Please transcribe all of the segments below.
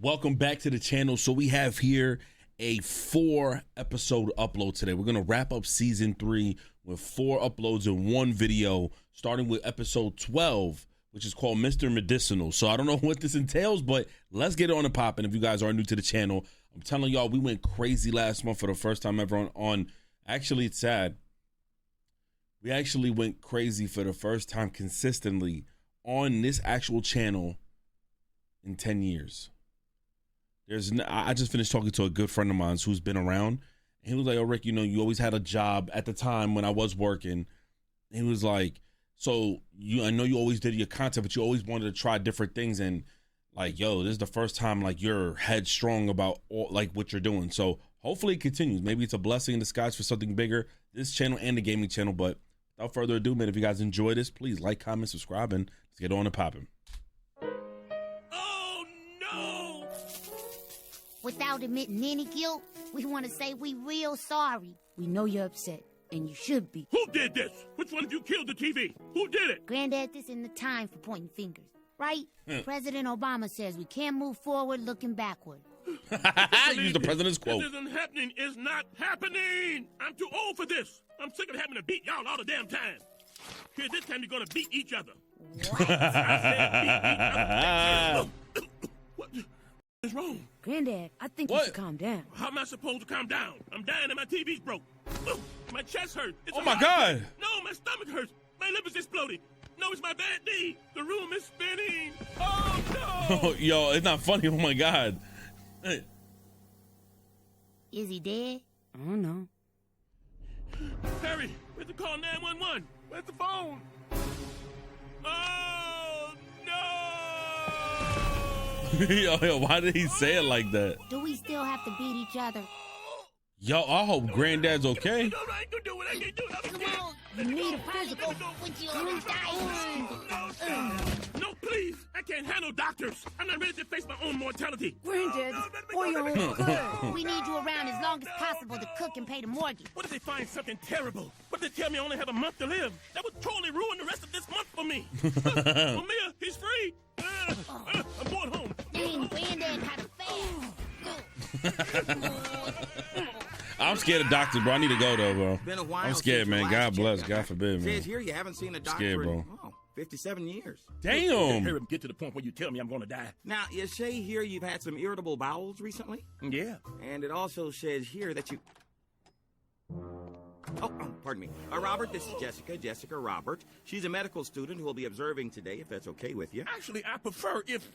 Welcome back to the channel. So we have here a 4-episode upload today. We're going to wrap up season 3 with 4 uploads in one video, starting with episode 12, which is called Mr. Medicinal. So I don't know what this entails, but let's get it on and popping. If you guys are new to the channel, I'm telling y'all, we went crazy last month for the first time ever on actually, it's sad. We actually went crazy for the first time consistently on this actual channel in 10 years. I just finished talking to a good friend of mine who's been around. And he was like, "Oh, Rick, you know, you always had a job at the time when I was working." And he was like, "So I know you always did your content, but you always wanted to try different things. And like, yo, this is the first time like you're headstrong about what you're doing. So hopefully it continues. Maybe it's a blessing in disguise for something bigger, this channel and the gaming channel. But without further ado, man, if you guys enjoy this, please like, comment, subscribe, and let's get on and popping." Without admitting any guilt, we want to say we real sorry. We know you're upset, and you should be. Who did this? Which one of you killed the TV? Who did it? Grandad, this isn't the time for pointing fingers, right? President Obama says we can't move forward looking backward. Use the president's quote. This isn't happening. It's not happening. I'm too old for this. I'm sick of having to beat y'all all the damn time. Here, this time you're going to beat each other. What? I said beat each other. What is wrong? Granddad, I think you should calm down. How am I supposed to calm down? I'm dying and my TV's broke. My chest hurts. Oh my God. No, my stomach hurts. My lip is exploding. No, it's my bad knee. The room is spinning. Oh no. Yo, it's not funny. Oh my God. Is he dead? I don't know. Harry, we have to call 911. Where's the phone? Oh no. yo, why did he say it like that? Do we still have to beat each other? Yo, I hope Granddad's okay. I ain't gonna do it. I can't do it. I'm scared. You need a physical with you on No, please. I can't handle doctors. I'm not ready to face my own mortality. Granddad, for your own good. We need you around as long as possible to cook and pay the mortgage. What if they find something terrible? What if they tell me I only have a month to live? That would totally ruin the rest of this month for me. Mamiya, he's free. I'm going home. Dang, Grandad had a fast. I'm scared of doctors, bro. I need to go, though, bro. Been a while. I'm scared, man. God bless. God forbid, man. Says here you haven't seen a doctor Scared, bro. in 57 years. Damn. Hear him get to the point where you tell me I'm going to die. Now, you say here you've had some irritable bowels recently? Yeah. And it also says here that you... Oh, pardon me. Robert, this is Jessica Robert. She's a medical student who will be observing today, if that's okay with you. Actually, I prefer if,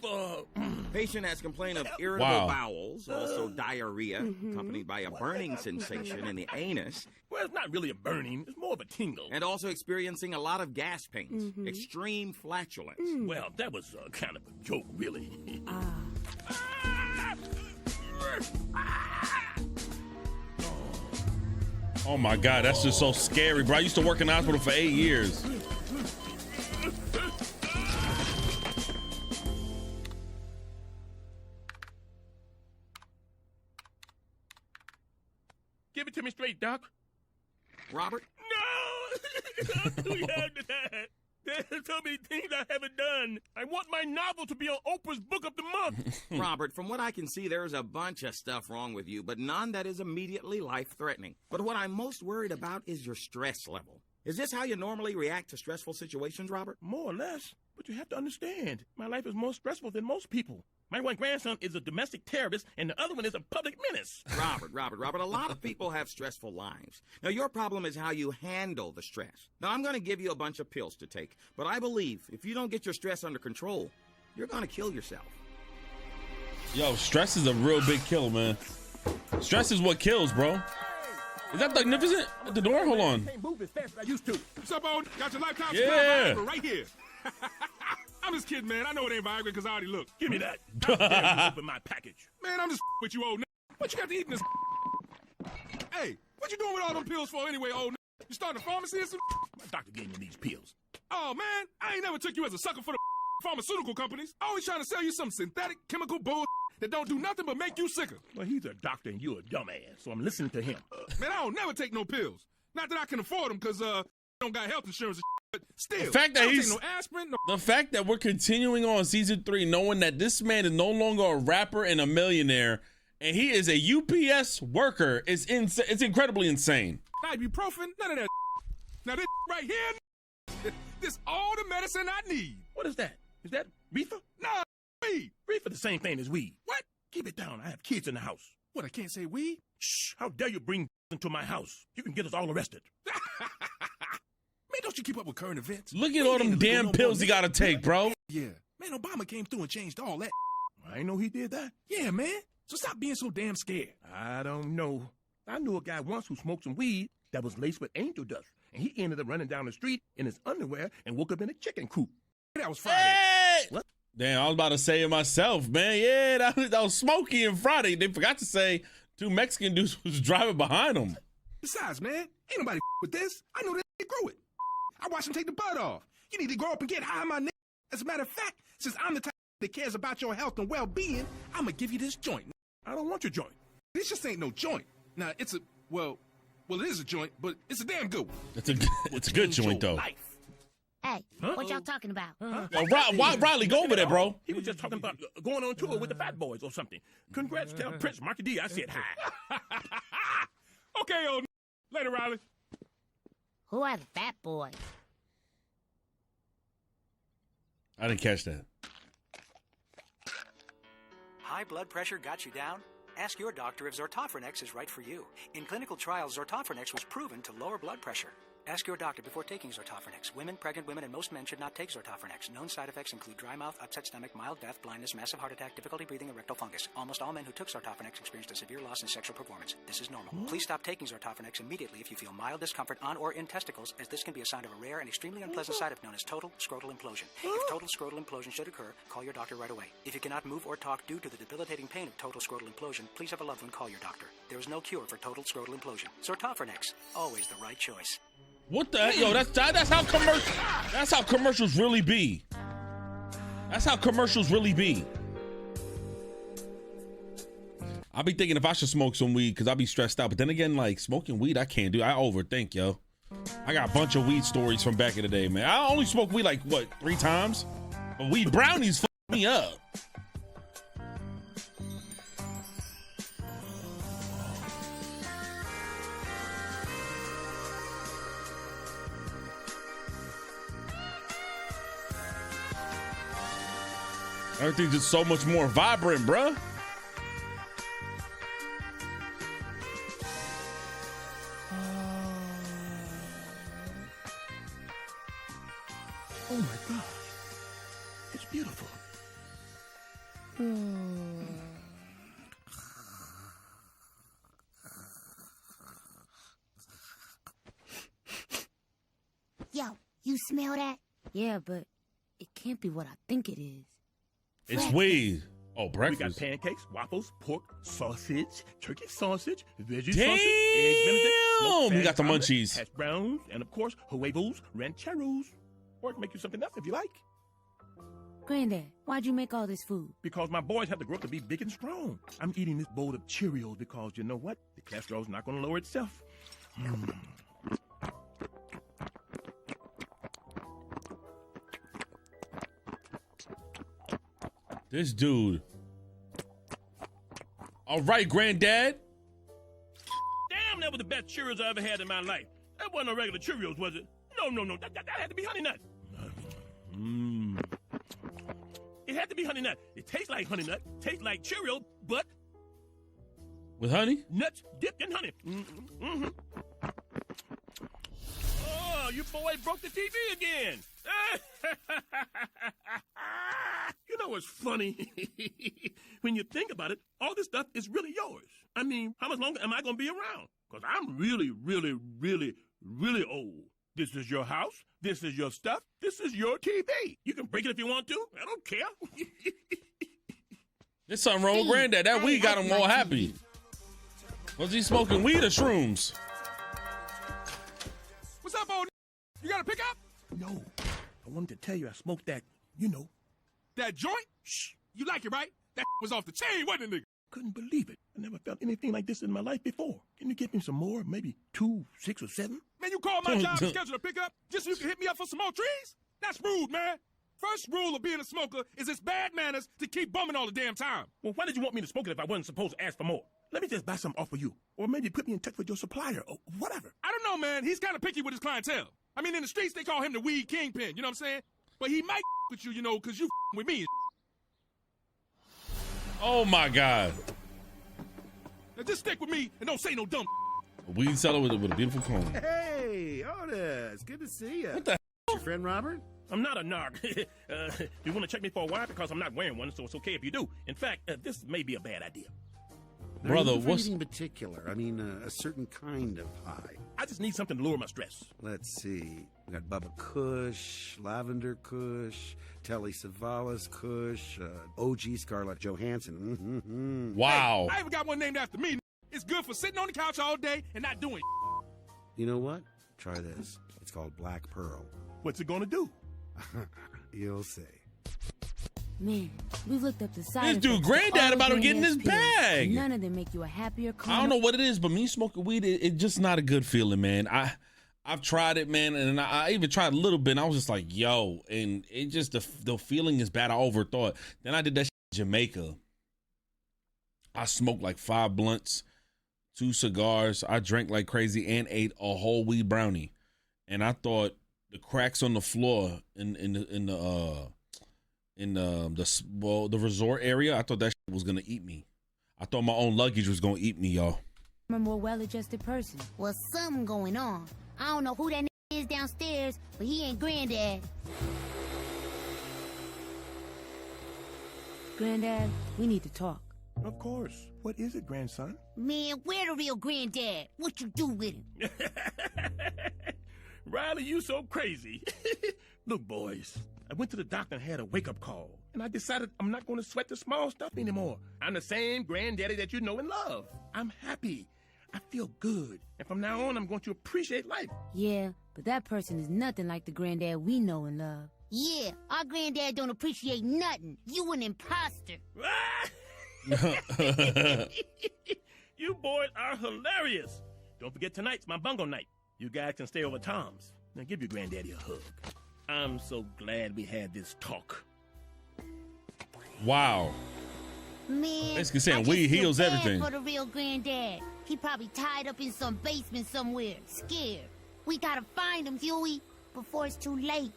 Patient has complained of irritable bowels, also diarrhea, accompanied by a burning sensation in the anus. Well, it's not really a burning. It's more of a tingle. And also experiencing a lot of gas pains, extreme flatulence. Well, that was kind of a joke, really. Oh my God, that's just so scary, bro. I used to work in the hospital for 8 years. Give it to me straight, Doc. Robert? No! I'm too young to that. There's so many things I haven't done. I want my novel to be on Oprah's Book of the Month. Robert, from what I can see, there's a bunch of stuff wrong with you, but none that is immediately life-threatening. But what I'm most worried about is your stress level. Is this how you normally react to stressful situations, Robert? More or less. But you have to understand, my life is more stressful than most people. My one grandson is a domestic terrorist, and the other one is a public menace. Robert, a lot of people have stressful lives. Now, your problem is how you handle the stress. Now, I'm going to give you a bunch of pills to take, but I believe if you don't get your stress under control, you're going to kill yourself. Yo, stress is a real big kill, man. Stress is what kills, bro. Is that Magnificent at the door? Hold on. Can't move as fast as I used to. What's up, old? Got your lifetime Yeah. Viagra right here. I'm just kidding, man. I know it ain't Viagra because I already looked. Give me that. How dare you open my package. Man, I'm just with you, old nigga. What you got to eat in this? Hey, what you doing with all them pills for anyway, old nigga? You starting a pharmacy or some? My doctor gave me these pills. Oh, man, I ain't never took you as a sucker for the pharmaceutical companies. Always trying to sell you some synthetic chemical bull that don't do nothing but make you sicker. Well, he's a doctor and you're a dumbass, so I'm listening to him. Man, I don't never take no pills. Not that I can afford them because, don't got health insurance and but Still, The fact that I don't he's take no aspirin, no. the fact that we're continuing on season 3, knowing that this man is no longer a rapper and a millionaire, and he is a UPS worker, is it's incredibly insane. Ibuprofen, none of that. Now this right here, this all the medicine I need. What is that? Is that reefer? Nah, weed. Reefer the same thing as weed. What? Keep it down. I have kids in the house. What? I can't say weed. Shh! How dare you bring into my house? You can get us all arrested. Man, don't you keep up with current events? Look at We all ain't them illegal damn no pills more, he gotta take, bro. Yeah, man, Obama came through and changed all that. I didn't know he did that. Yeah, man. So stop being so damn scared. I don't know. I knew a guy once who smoked some weed that was laced with angel dust, and he ended up running down the street in his underwear and woke up in a chicken coop. That was Friday. Hey! What? Damn, I was about to say it myself, man. Yeah, that was Smokey and Friday. They forgot to say 2 Mexican dudes was driving behind them. Besides, man, ain't nobody with this. I know they grew it. I watched him take the bud off. You need to grow up and get high, my nigga. As a matter of fact, since I'm the type that cares about your health and well-being, I'm gonna give you this joint. I don't want your joint. This just ain't no joint. Now, it's a, well, it is a joint, but it's a damn good one. It's a good joint, though. Life. Hey, what y'all talking about? Well, Riley, go over there, bro. He was just talking about going on tour with the Fat Boys or something. Congrats, tell Prince Marky D I said hi. Okay, old later, Riley. Who are the fat boys? I didn't catch that. High blood pressure got you down? Ask your doctor if Zortofrenex is right for you. In clinical trials, Zortofrenex was proven to lower blood pressure. Ask your doctor before taking Zortofrenex. Women, pregnant women, and most men should not take Zortofrenex. Known side effects include dry mouth, upset stomach, mild death, blindness, massive heart attack, difficulty breathing, and rectal fungus. Almost all men who took Zortofrenex experienced a severe loss in sexual performance. This is normal. Please stop taking Zortofrenex immediately if you feel mild discomfort on or in testicles, as this can be a sign of a rare and extremely unpleasant side effect known as total scrotal implosion. If total scrotal implosion should occur, call your doctor right away. If you cannot move or talk due to the debilitating pain of total scrotal implosion, please have a loved one call your doctor. There is no cure for total scrotal implosion. Zortofrenex, always the right choice. What the heck? Yo, that's how commercials really be. That's how commercials really be. I be thinking if I should smoke some weed because I be stressed out. But then again, like smoking weed, I can't do. I overthink, yo. I got a bunch of weed stories from back in the day, man. I only smoked weed like, what, 3 times? But weed brownies fuck me up. Everything's just so much more vibrant, bruh. Oh my gosh. It's beautiful. Yo, you smell that? Yeah, but it can't be what I think it is. It's weed. Oh, We got breakfast. pancakes, waffles, pork, sausage, turkey sausage, veggie Damn! sausage, eggs Benedict, smoked You got the salmon, munchies. hash browns, and of course, huevos, rancheros. Or I can make you something else if you like. Granddad, why'd you make all this food? Because my boys have to grow up to be big and strong. I'm eating this bowl of Cheerios because you know what? The cholesterol's not going to lower itself. This dude. All right, Granddad. Damn, that was the best Cheerios I ever had in my life. That wasn't a regular Cheerios, was it? No. That had to be Honey Nut. It had to be Honey Nut. It tastes like Honey Nut, tastes like Cheerio, but With honey? nuts dipped in honey. Mm-hmm. Oh, you boy broke the TV again. You know what's funny? When you think about it, all this stuff is really yours. I mean, how much longer am I going to be around? Because I'm really, really, really, really old. This is your house. This is your stuff. This is your TV. You can break it if you want to. I don't care. There's something wrong with Granddad. That weed got him all happy. Was he smoking weed or shrooms? What's up, old? You got a pickup? No, I wanted to tell you I smoked that, you know. That joint? Shh. You like it, right? That was off the chain, wasn't it, nigga? Couldn't believe it. I never felt anything like this in my life before. Can you get me some more? Maybe 2, 6, or 7? Man, Man, you call my job and schedule a pickup just so you can hit me up for some more trees? That's rude, man. First rule of being a smoker is it's bad manners to keep bumming all the damn time. Well, why did you want me to smoke it if I wasn't supposed to ask for more? Let me just buy some off of you. Or maybe put me in touch with your supplier or whatever. I don't know, man. He's kind of picky with his clientele. I mean, in the streets, they call him the weed kingpin, you know what I'm saying? But he might with you, you know, because you with me. Oh, my God. Now just stick with me and don't say no dumb. A weed seller with a beautiful comb. Hey, Otis, good to see you. What the Your friend Robert? I'm not a narc. You want to check me for a while? Because I'm not wearing one, so it's okay if you do. In fact, this may be a bad idea. Brother, what's anything particular? I mean, a certain kind of high. I just need something to lower my stress. Let's see. We got Bubba Kush, Lavender Kush, Telly Savalas Kush, OG Scarlett Johansson. Wow. Hey, I even got one named after me. It's good for sitting on the couch all day and not doing. You know what? Try this. It's called Black Pearl. What's it gonna do? You'll see. Man, we've looked up the side This dude, effects to Grandad, all about to get in Granddad's his pills. bag. None of them make you a happier, calmer. I don't know what it is, but me smoking weed, it's just not a good feeling, man. I've tried it, man, and I even tried a little bit, and I was just like, yo, and it just, the feeling is bad. I overthought. Then I did that shit in Jamaica. I smoked like 5 blunts, 2 cigars. I drank like crazy and ate a whole weed brownie. And I thought the cracks on the floor in the resort area, I thought that shit was gonna eat me. I thought my own luggage was gonna eat me, y'all. I'm a more well-adjusted person. Well, something going on. I don't know who that is downstairs, but he ain't Grandad. Grandad, we need to talk. Of course. What is it, grandson? Man, where the real Grandad? What you do with him? Riley, you so crazy. Look, boys, I went to the doctor and had a wake-up call, and I decided I'm not going to sweat the small stuff anymore. I'm the same granddaddy that you know and love. I'm happy. I feel good. And from now on, I'm going to appreciate life. Yeah, but that person is nothing like the Grandad we know and love. Yeah, our Grandad don't appreciate nothing. You an imposter. You boys are hilarious. Don't forget tonight's my bungo night. You guys can stay over Tom's. Now give your granddaddy a hug. I'm so glad we had this talk. Wow. Man, Basically saying I just weed feel heals bad everything. for the real Grandad. He probably tied up in some basement somewhere, scared. We gotta find him, Huey, before it's too late.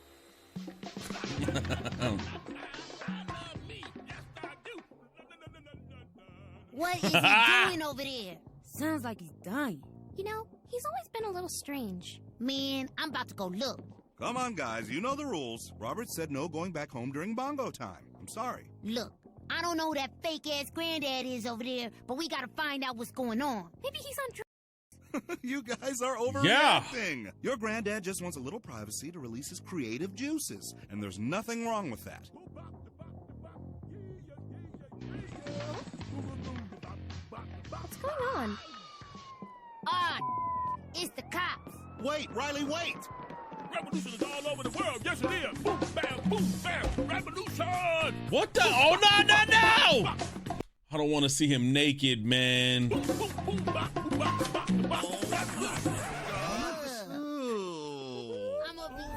What is he doing over there? Sounds like he's dying. You know, he's always been a little strange. Man, I'm about to go look. Come on, guys, you know the rules. Robert said no going back home during bongo time. I'm sorry. Look, I don't know who that fake-ass Grandad is over there, but we gotta find out what's going on. Maybe he's on drugs. You guys are overreacting. Your granddad just wants a little privacy to release his creative juices, and there's nothing wrong with that. What's going on? Ah, it's the cops. Wait, Riley, wait! Revolution is all over the world. Yes, it is. Boom, bam, revolution! What the? Oh, no! I don't want to see him naked, man. I'm gonna be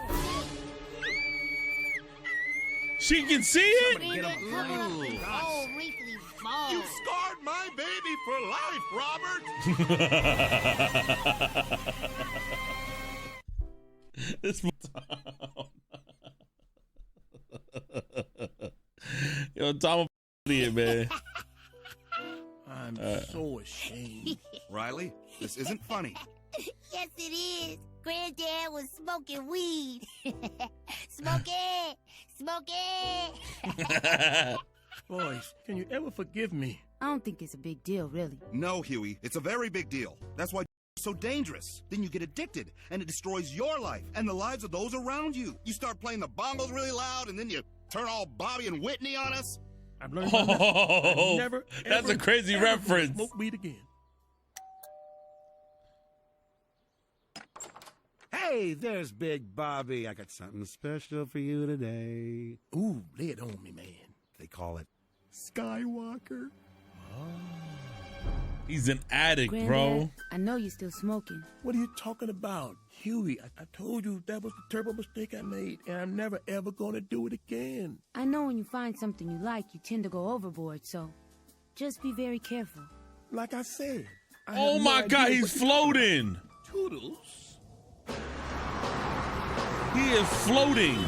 She can see it? covering up his old wrinkly balls. You scarred my baby for life, Robert! This Yo, Tom, idiot, man. I'm so ashamed. Riley, this isn't funny. Yes, it is. Granddad was smoking weed. Smoke it! Smoke it! Boys, can you ever forgive me? I don't think it's a big deal, really. No, Huey, it's a very big deal. That's why it's so dangerous. Then you get addicted, and it destroys your life and the lives of those around you. You start playing the bongos really loud, and then you turn all Bobby and Whitney on us. I've learned my lesson. Oh, Never, that's ever, a crazy ever reference. Smoke weed again. Hey, there's Big Bobby. I got something special for you today. Ooh, lay it on me, man. They call it Skywalker. He's an addict, Grandad, bro. I know you're still smoking. What are you talking about? Huey, I told you that was the terrible mistake I made, and I'm never ever gonna do it again. I know when you find something you like, you tend to go overboard, so just be very careful. Like I said. I Oh have my no God, idea he's what you're talking floating. about. Toodles? He is floating.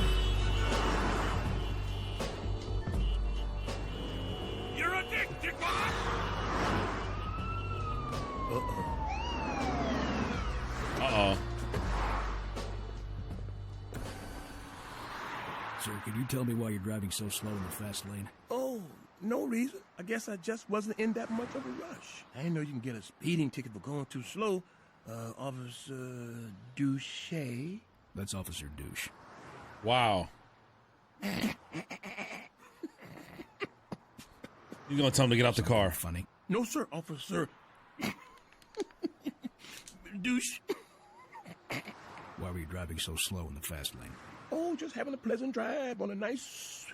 You're a dick, dickbag! Uh-oh. Sir, can you tell me why you're driving so slow in the fast lane? Oh, no reason. I guess I just wasn't in that much of a rush. I didn't know you can get a speeding ticket for going too slow. Officer Douche. That's Officer Douche. Wow. You gonna tell him to get out the car? Funny. No, sir, Officer Douche. Why were you driving so slow in the fast lane? Oh, just having a pleasant drive on a nice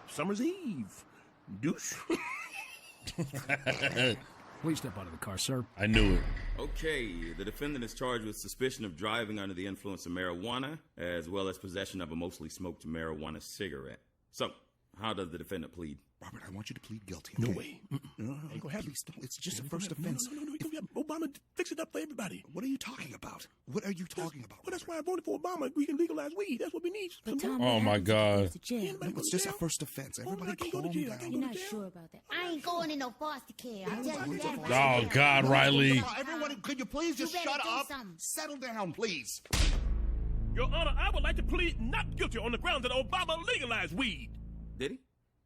summer's eve. Douche. Please step out of the car, sir. I knew it. Okay, the defendant is charged with suspicion of driving under the influence of marijuana, as well as possession of a mostly smoked marijuana cigarette. So, how does the defendant plead? Robert, I want you to plead guilty. No okay? way. No, Ain't gonna happen. please don't. It's just a first offense. No. Obama fix it up for everybody. What are you talking about? What are you talking about? Well, that's why I voted for Obama. We can legalize weed. That's what we need. But Tom, Oh my God. Anybody It's just a first offense. Everybody calm down. You're not sure about that. I ain't going in no foster care. I'll tell you that. Oh God, Riley. Everyone, could you please just You better shut do up? something. Settle down, please. Your Honor, I would like to plead not guilty on the ground that Obama legalized weed. Did he?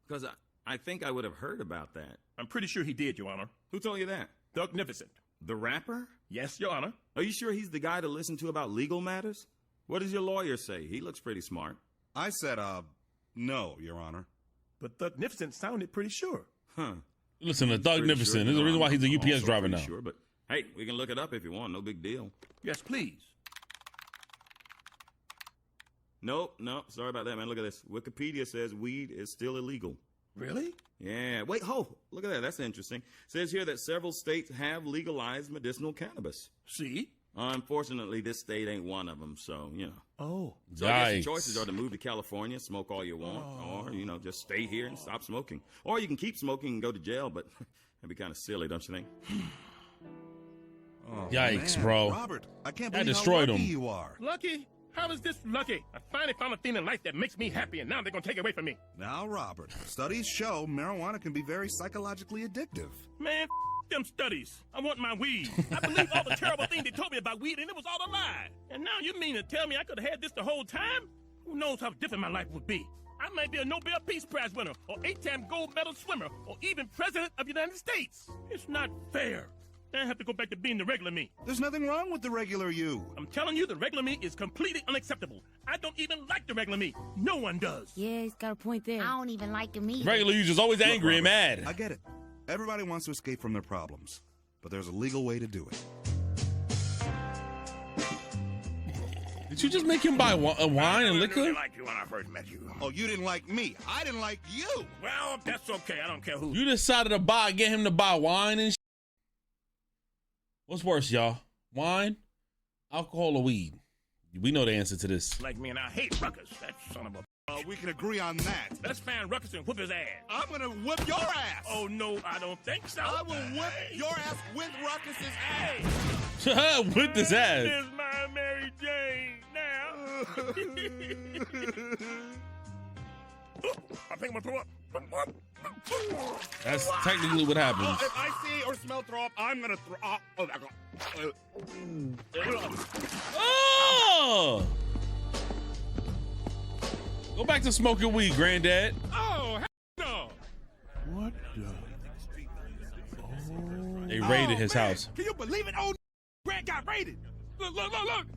Because I think I would have heard about that. I'm pretty sure he did, Your Honor. Who told you that? Thugnificent. The rapper? Yes, Your Honor. Are you sure he's the guy to listen to about legal matters? What does your lawyer say? He looks pretty smart. I said, no, Your Honor. But Thugnificent sounded pretty sure. Huh. Listen to Pretty Thugnificent. sure. There's a reason why he's a I'm UPS also driver pretty now. Sure, but hey, we can look it up if you want. No big deal. Yes, please. Nope, sorry about that, man. Look at this. Wikipedia says weed is still illegal. Really? Yeah. Wait, look at that. That's interesting. It says here that several states have legalized medicinal cannabis. See? Unfortunately, this state ain't one of them, so, you know. Oh. So I guess Yikes. the choices are to move to California, smoke all you want, or, just stay here and stop smoking. Or you can keep smoking and go to jail, but that'd be kind of silly, don't you think? Oh, Yikes, man. bro. Robert, I can't That believe destroyed how lucky him. you are. Lucky? How is this lucky? I finally found a thing in life that makes me happy, and now they're gonna take it away from me. Now, Robert, studies show marijuana can be very psychologically addictive. Man, them studies. I want my weed. I believe all the terrible things they told me about weed, and it was all a lie. And now you mean to tell me I could have had this the whole time? Who knows how different my life would be? I might be a Nobel Peace Prize winner, or 8-time gold medal swimmer, or even president of the United States. It's not fair. I have to go back to being the regular me. There's nothing wrong with the regular you. I'm telling you, the regular me is completely unacceptable. I don't even like the regular me. No one does. Yeah, he's got a point there. I don't even like him either. Regular you just always angry and mad. I get it. Everybody wants to escape from their problems, but there's a legal way to do it. Did you just make him buy wine and I liquor? didn't like you when I first met you. Oh, you didn't like me. I didn't like you. Well, that's okay. I don't care who. You decided to get him to buy wine and What's worse, y'all? Wine, alcohol, or weed? We know the answer to this. Like me, and I hate Ruckus. That son of a... We can agree on that. Let's find Ruckus and whoop his ass. I'm gonna whip your ass. Oh, no, I don't think so. I will whip your ass with Ruckus's ass. With this ass. This is my Mary Jane now. I think I'm gonna throw up. That's technically what happens. If I see or smell throw up, I'm gonna throw up. Oh! Go back to smoking weed, Granddad. Oh, no. What the? They raided his house. Can you believe it? Oh, Grant got raided. Look.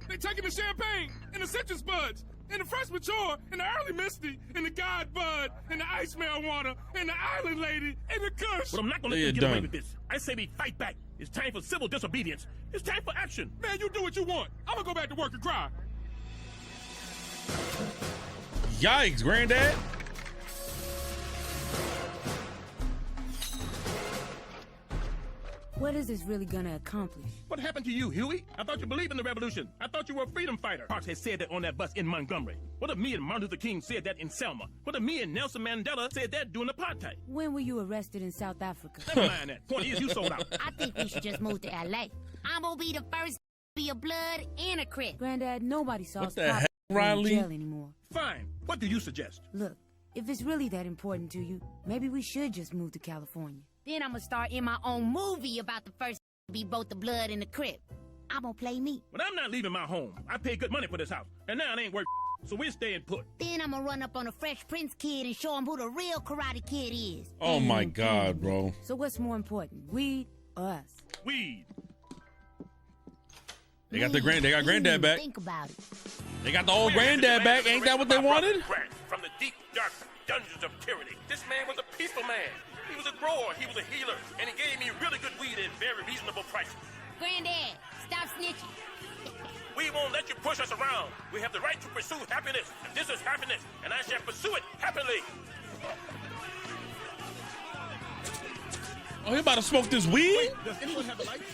They taking the champagne and the citrus buds and the fresh mature and the early misty and the god bud and the ice marijuana and the island lady and the kush. But I'm not gonna let you get away with this. I say we fight back. It's time for civil disobedience. It's time for action. Man, you do what you want. I'm gonna go back to work and cry. Yikes, Granddad. What is this really gonna accomplish? What happened to you, Huey? I thought you believed in the revolution. I thought you were a freedom fighter. Parks had said that on that bus in Montgomery. What if me and Martin Luther King said that in Selma? What if me and Nelson Mandela said that during apartheid? When were you arrested in South Africa? Never mind that. Point is, you sold out. I think we should just move to L.A. I'm gonna be the first to be a blood and a Crip. Granddad, nobody saw us the heck, in Riley? jail anymore. Fine. What do you suggest? Look, if it's really that important to you, maybe we should just move to California. Then I'm gonna star in my own movie about the first to be both the blood and the Crip. I'm gonna play me. But I'm not leaving my home. I paid good money for this house, and now it ain't worth so we're staying put. Then I'm gonna run up on a Fresh Prince kid and show him who the real Karate Kid is. Oh my God, bro. So what's more important, weed or us? Weed. They got Granddad back. Think about it. They got the old Granddad back. Ain't that what they wanted? From the deep, dark dungeons of tyranny. This man was a peaceful man. He was a grower, he was a healer, and he gave me really good weed at very reasonable prices. Granddad, stop snitching. We won't let you push us around. We have the right to pursue happiness, and this is happiness, and I shall pursue it happily. Oh, he about to smoke this weed? Wait, does anyone have the lights?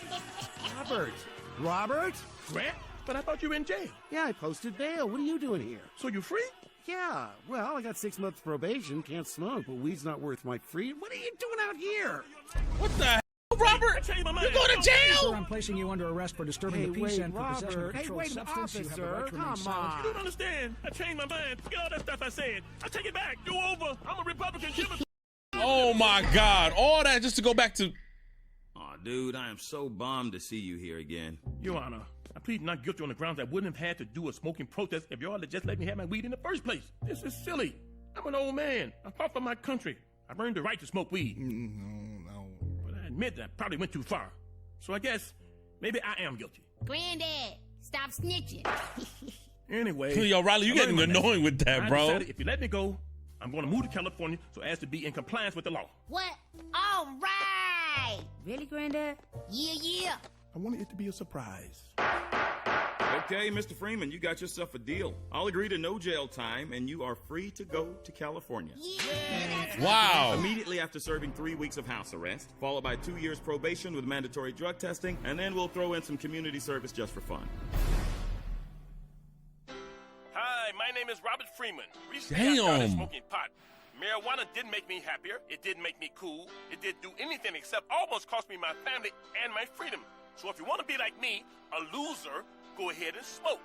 Robert? Grant? But I thought you were in jail. Yeah, I posted bail. What are you doing here? So you free? Yeah, well, I got 6 months probation, can't smoke, but weed's not worth my freedom. What are you doing out here? What the hell, Robert? You going to jail? Sir, I'm placing you under arrest for disturbing the peace and for possession of a controlled substance. You have the right to remain silent. You don't understand. I changed my mind. Forget all that stuff I said. I take it back. Do over. I'm a Republican. Oh my God. All that just to go back to... Aw, dude, I am so bummed to see you here again. Your Honor, I plead not guilty on the grounds I wouldn't have had to do a smoking protest if y'all had just let me have my weed in the first place. This is silly. I'm an old man. I fought for my country. I've earned the right to smoke weed. No. But I admit that I probably went too far. So I guess maybe I am guilty. Granddad, stop snitching. Anyway. Yo, Riley, you getting annoying with that, bro. Decided if you let me go, I'm going to move to California so as to be in compliance with the law. What? All right. Really, Granddad? Yeah. I wanted it to be a surprise. Okay, Mr. Freeman, you got yourself a deal. I'll agree to no jail time, and you are free to go to California. Yeah. Wow. Immediately after serving 3 weeks of house arrest, followed by 2 years probation with mandatory drug testing, and then we'll throw in some community service just for fun. Hi, my name is Robert Freeman. Recently, I started Damn. smoking pot. Marijuana didn't make me happier. It didn't make me cool. It didn't do anything except almost cost me my family and my freedom. So if you want to be like me, a loser, go ahead and smoke.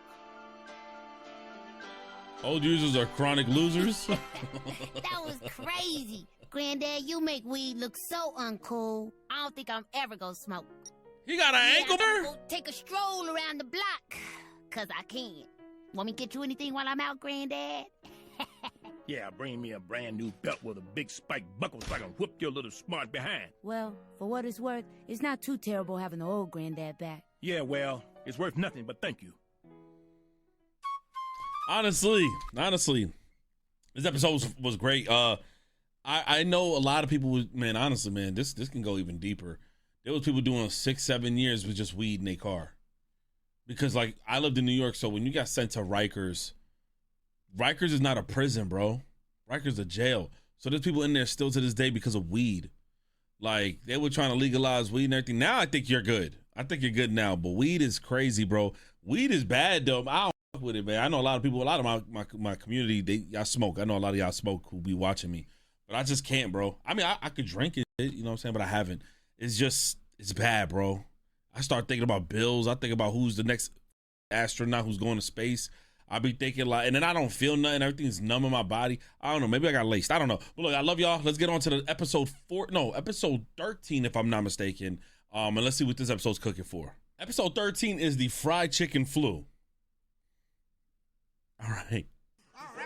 Old users are chronic losers. That was crazy. Granddad, you make weed look so uncool. I don't think I'm ever gonna smoke. He got an ankle I'm there? gonna go take a stroll around the block. Cause I can. Want me to get you anything while I'm out, Granddad? Yeah, bring me a brand new belt with a big spike buckle so I can whoop your little smart behind. Well, for what it's worth, it's not too terrible having the old Granddad back. Yeah, well, it's worth nothing, but thank you. Honestly, this episode was great. I know a lot of people would, man, honestly, man, this can go even deeper. There was people doing 6-7 years with just weed in their car. Because, like, I lived in New York, so when you got sent to Rikers is not a prison, bro. Rikers is a jail. So there's people in there still to this day because of weed. Like, they were trying to legalize weed and everything. Now I think you're good. I think you're good now, but weed is crazy, bro. Weed is bad, though. I don't fuck with it, man. I know a lot of people, a lot of my community, y'all smoke. I know a lot of y'all smoke who be watching me. But I just can't, bro. I mean, I could drink it, you know what I'm saying, but I haven't. It's bad, bro. I start thinking about bills. I think about who's the next astronaut who's going to space. I be thinking like, and then I don't feel nothing. Everything's numb in my body. I don't know. Maybe I got laced. I don't know. But look, I love y'all. Let's get on to the episode 13, if I'm not mistaken. And let's see what this episode's cooking for. Episode 13 is the fried chicken flu. All right.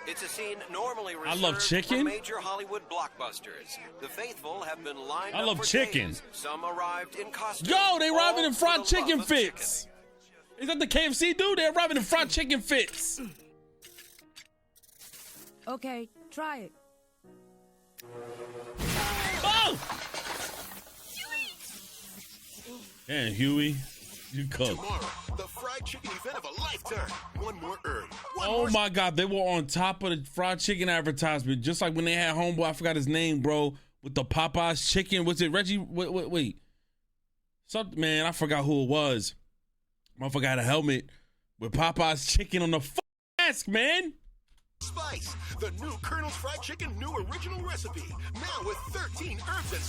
It's a scene normally reserved I love chicken. for major Hollywood blockbusters. The faithful have been lined I up love for chicken. days. Some arrived in costume. Yo, they arriving all in for fried the chicken love of fits. Is that the KFC dude? They're arriving in fried chicken fits. Okay, try it. Oh! Man, Huey, you cook. Tomorrow, the fried chicken event of a lifetime. One more herb. Oh my God, they were on top of the fried chicken advertisement, just like when they had homeboy, I forgot his name, bro, with the Popeyes chicken. Was it Reggie? Wait. Something, man, I forgot who it was. Motherfucker had a helmet with Popeye's chicken on the mask, man. Spice, the new Colonel's Fried Chicken new original recipe. Now with 13 herbs and...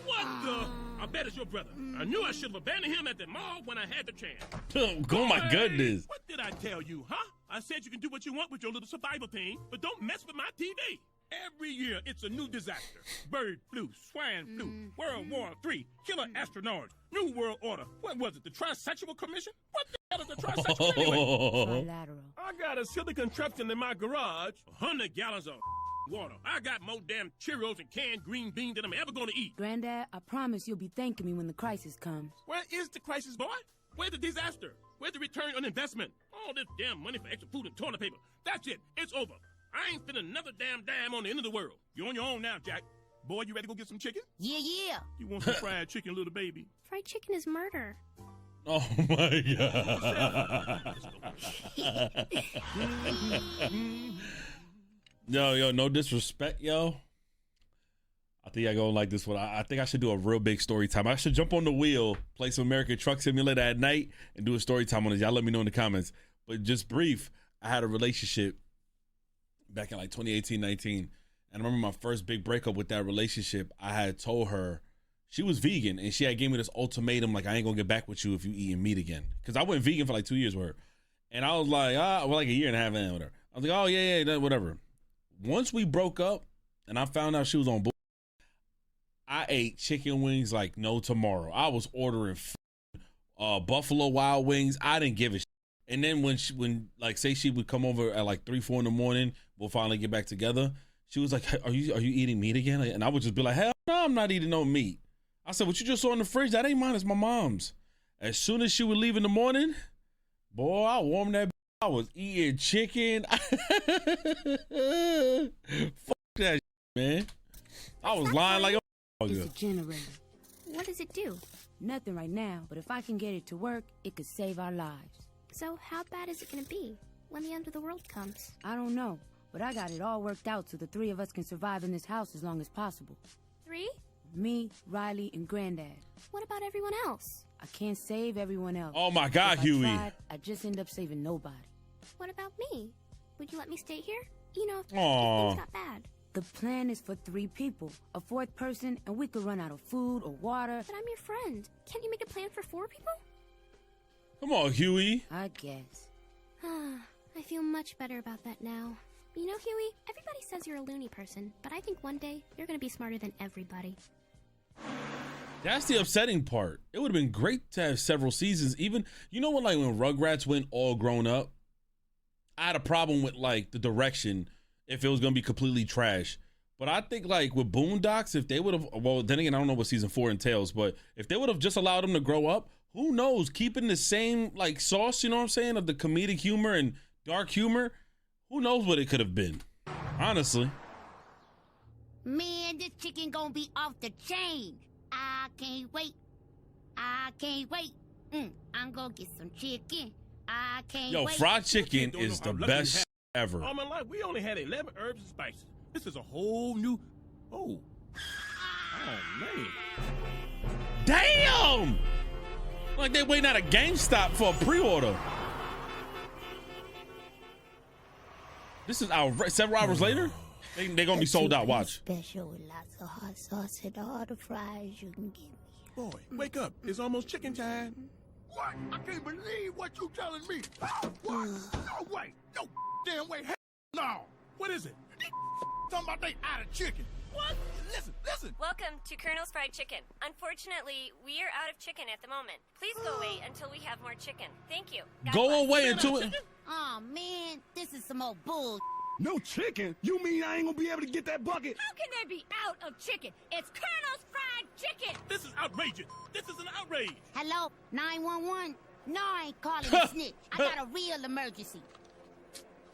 What the? I bet it's your brother. I knew I should have abandoned him at the mall when I had the chance. Oh, my goodness. What did I tell you, huh? I said you can do what you want with your little survival thing, but don't mess with my TV. Every year, it's a new disaster. Bird flu, swine flu, World War III, killer astronauts, New World Order. What was it, the Trisexual Commission? What the hell is the Trisexual anyway? Bilateral. I got a silly contraption in my garage, 100 gallons of water. I got more damn Cheerios and canned green beans than I'm ever going to eat. Granddad, I promise you'll be thanking me when the crisis comes. Where is the crisis, boy? Where's the disaster? Where's the return on investment? All this damn money for extra food and toilet paper. That's it. It's over. I ain't spending another damn dime on the end of the world. You're on your own now, Jack. Boy, you ready to go get some chicken? Yeah. You want some fried chicken, little baby? Fried chicken is murder. Oh, my God. Yo, no disrespect, yo. I think I go like this one. I think I should do a real big story time. I should jump on the wheel, play some American Truck Simulator at night, and do a story time on it. Y'all let me know in the comments. But just brief, I had a relationship back in like 2018, 19. And I remember my first big breakup with that relationship. I had told her she was vegan, and she had gave me this ultimatum, like, I ain't gonna get back with you if you eating meat again. Because I went vegan for like 2 years with her. And I was like, like a year and a half in with her. I was like, oh, yeah, whatever. Once we broke up and I found out she was on board, I ate chicken wings like no tomorrow. I was ordering Buffalo Wild Wings. I didn't give a shit. And then when say she would come over at like 3, 4 in the morning, we'll finally get back together. She was like, are you eating meat again? And I would just be like, hell no, I'm not eating no meat. I said, what you just saw in the fridge, that ain't mine, it's my mom's. As soon as she would leave in the morning, boy, I warmed that. I was eating chicken. Fuck that shit, man. I was lying like a It's a generator. What does it do? Nothing right now, but if I can get it to work, it could save our lives. So how bad is it going to be when the end of the world comes? I don't know, but I got it all worked out so the 3 of us can survive in this house as long as possible. 3? Me, Riley, and Grandad. What about everyone else? I can't save everyone else. Oh my God, Huey. I just end up saving nobody. What about me? Would you let me stay here? You know, if Aww. things got bad. The plan is for 3 people, a 4th person, and we could run out of food or water. But I'm your friend. Can't you make a plan for 4 people? Come on, Huey. I guess. I feel much better about that now. You know, Huey, everybody says you're a loony person, but I think one day you're going to be smarter than everybody. That's the upsetting part. It would have been great to have several seasons. Even, you know what, like when Rugrats went all grown up, I had a problem with like the direction if it was going to be completely trash. But I think like with Boondocks, if they would have, well, then again, I don't know what season 4 entails, but if they would have just allowed them to grow up, who knows, keeping the same like sauce, you know what I'm saying, of the comedic humor and dark humor, who knows what it could have been, honestly. Man, this chicken gonna be off the chain. I can't wait. I'm gonna get some chicken. I can't wait. Yo, fried chicken is the best ever. All my life, we only had 11 herbs and spices. This is a whole new... Oh, man. Damn! Like they waiting at a GameStop for a pre-order. This is several hours later? They're going to be sold out, watch. Special with lots of hot sauce and all the fries you can give me. Boy, wake up. It's almost chicken time. What? I can't believe what you telling me. What? No way. No damn way. Hell no. What is it? Talking about they out of chicken. What? Listen. Welcome to Colonel's Fried Chicken. Unfortunately, we are out of chicken at the moment. Please go away until we have more chicken. Thank you. God Go bless. away until it... Oh man, this is some old bull. No chicken? You mean I ain't gonna be able to get that bucket? How can they be out of chicken? It's Colonel's Fried Chicken! This is outrageous. This is an outrage. Hello, 911? No, I ain't calling a snitch. I got a real emergency.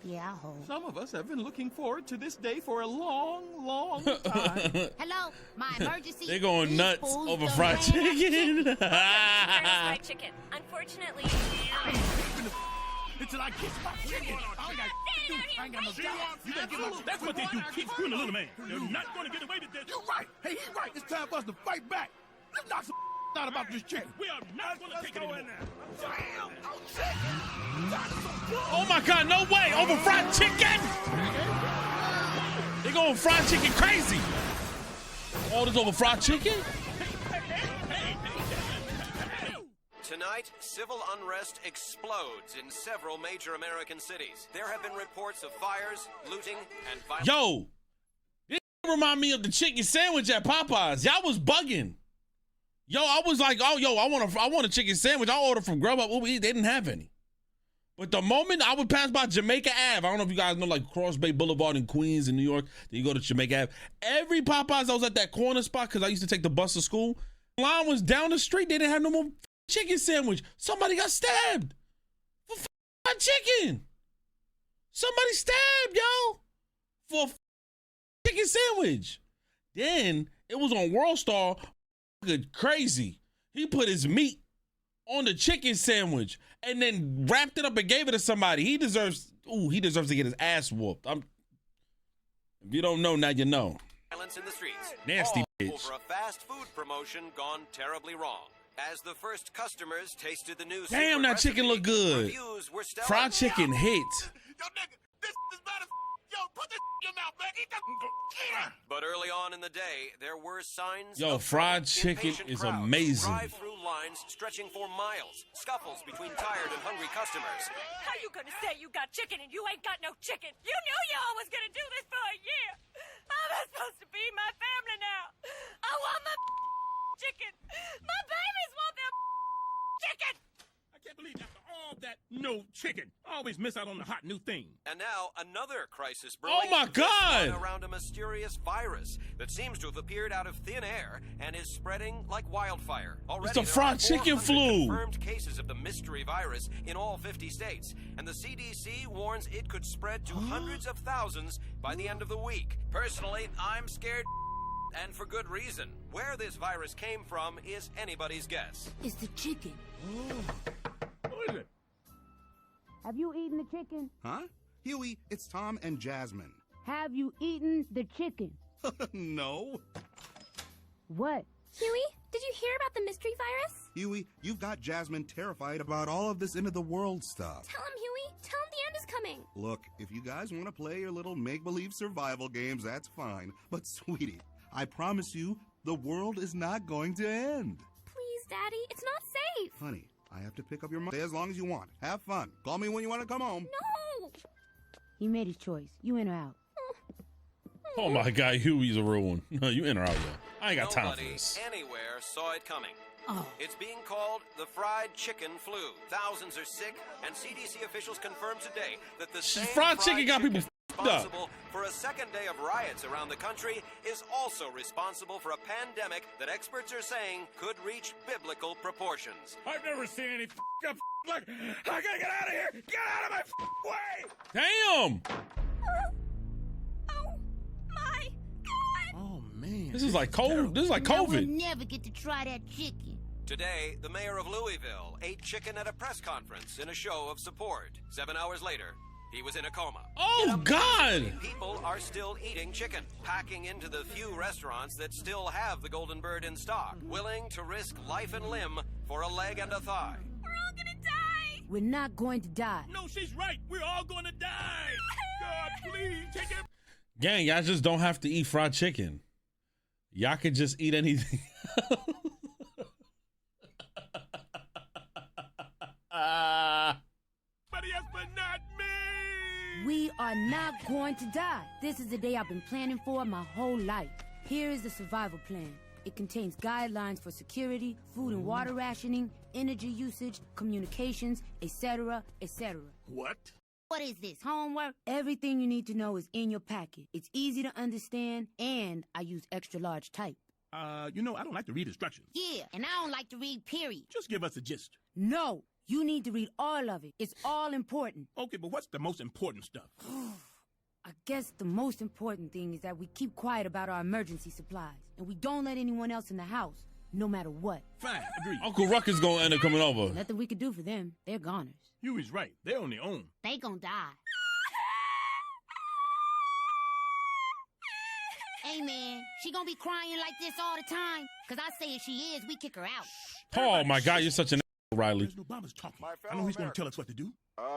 Yeah, I hope. Some of us have been looking forward to this day for a long, long time. Hello, my emergency. They're going nuts over fried chicken. Colonel's Fried Chicken. Unfortunately, Until I kiss my chicken. I ain't got no job. You better get up. That's what they do. Keep screwing the little man. They're not going to get away with this. You're right. Hey, he's right. It's time for us to fight back. Let's knock some out about this chicken. We are not going to take it anymore. Oh my God, no way! Over fried chicken? They going fried chicken crazy. All this over fried chicken? Tonight, civil unrest explodes in several major American cities. There have been reports of fires, looting, and violence. Yo, this remind me of the chicken sandwich at Popeyes. Y'all was bugging. Yo, I was like, oh, yo, I want a chicken sandwich. I ordered from Grubhub. Uber Eats. They didn't have any. But the moment I would pass by Jamaica Ave, I don't know if you guys know, like Cross Bay Boulevard in Queens in New York, then you go to Jamaica Ave. Every Popeyes, I was at that corner spot because I used to take the bus to school. The line was down the street. They didn't have no more chicken sandwich. Somebody got stabbed for fried chicken. Somebody stabbed, yo, for a chicken sandwich. Then it was on World Star. Crazy. He put his meat on the chicken sandwich and then wrapped it up and gave it to somebody. He deserves to get his ass whooped. If you don't know, now you know. Violence in the streets. Nasty all bitch. Over a fast food promotion gone terribly wrong. As the first customers tasted the new Damn, that chicken look good. Fried chicken hit. Yo, nigga, this is better. Yo, put this in your mouth, man. Eat that. But early on in the day, there were signs. Yo, fried chicken is amazing. Drive-through lines stretching for miles. Scuffles between tired and hungry customers. How you gonna say you got chicken and you ain't got no chicken? You knew y'all was gonna do this for a year. How am I supposed to feed my family now? I want my chicken. My babies want their chicken. I can't believe after all that, no chicken. Always miss out on the hot new thing. And now another crisis brewing. Oh my God! Around a mysterious virus that seems to have appeared out of thin air and is spreading like wildfire. Already, it's the fried chicken flu. Confirmed cases of the mystery virus in all 50 states, and the CDC warns it could spread to hundreds of thousands by the end of the week. Personally, I'm scared. And for good reason. Where this virus came from is anybody's guess. It's the chicken. Who is it? Have you eaten the chicken? Huh? Huey, it's Tom and Jasmine. Have you eaten the chicken? No. What? Huey, did you hear about the mystery virus? Huey, you've got Jasmine terrified about all of this end-of-the-world stuff. Tell him, Huey. Tell him the end is coming. Look, if you guys want to play your little make-believe survival games, that's fine. But, sweetie, I promise you, the world is not going to end. Please, Daddy, it's not safe. Honey, I have to pick up your mom. Stay as long as you want. Have fun. Call me when you want to come home. No! He made his choice. You in or out? Oh my God, Huey's a real one. No, you in or out, yo. I ain't got time for this. Anywhere saw it coming. Oh. It's being called the fried chicken flu. Thousands are sick, and CDC officials confirmed today that the same fried chicken got people responsible for a second day of riots around the country is also responsible for a pandemic that experts are saying could reach biblical proportions. I've never seen any up like. I gotta get out of here! Get out of my way! Damn! Oh my God! Oh man, This is like COVID. This is like Now we'll COVID. never get to try that chicken. Today, the mayor of Louisville ate chicken at a press conference in a show of support. 7 hours later, he was in a coma. Oh, God! People are still eating chicken, packing into the few restaurants that still have the golden bird in stock, willing to risk life and limb for a leg and a thigh. We're all gonna die! We're not going to die. No, she's right. We're all gonna die. God, please take it. Gang, y'all just don't have to eat fried chicken. Y'all could just eat anything. But yes, but not me. We are not going to die. This is the day I've been planning for my whole life. Here is the survival plan. It contains guidelines for security, food and water rationing, energy usage, communications, etc., etc. What? What is this, homework? Everything you need to know is in your packet. It's easy to understand, and I use extra large type. You know, I don't like to read instructions. Yeah, and I don't like to read period. Just give us a gist. No, you need to read all of it. It's all important. Okay, but what's the most important stuff? I guess the most important thing is that we keep quiet about our emergency supplies, and we don't let anyone else in the house, no matter what. Fine, agreed. Uncle Ruckus gonna end up coming over. Nothing we could do for them. They're goners. Huey's right. They're on their own. They gonna die. Hey, man, she gonna be crying like this all the time? Because I say if she is, we kick her out. Oh, my God, you're such an Riley. Obama's talking. My I know he's going fellow to tell us what to do.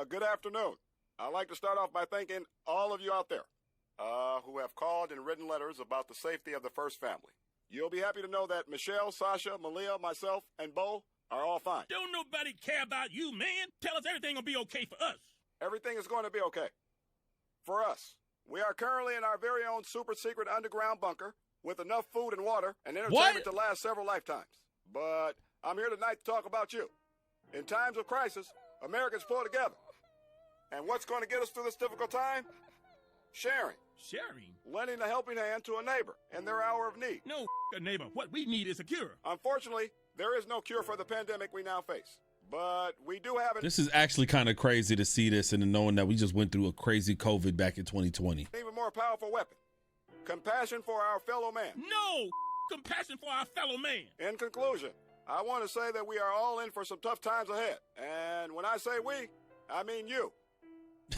Good afternoon. I'd like to start off by thanking all of you out there who have called and written letters about the safety of the first family. You'll be happy to know that Michelle, Sasha, Malia, myself, and Bo are all fine. Don't nobody care about you, man. Tell us everything will be okay for us. Everything is going to be okay. For us. We are currently in our very own super secret underground bunker with enough food and water and entertainment to last several lifetimes. But I'm here tonight to talk about you. In times of crisis, Americans pull together. And what's going to get us through this difficult time? Sharing. Sharing? Lending a helping hand to a neighbor in their hour of need. No, a neighbor. What we need is a cure. Unfortunately, there is no cure for the pandemic we now face. But we do have This is actually kind of crazy to see this and knowing that we just went through a crazy COVID back in 2020. an even more powerful weapon. Compassion for our fellow man. No, compassion for our fellow man. In conclusion, I want to say that we are all in for some tough times ahead. And when I say we, I mean you.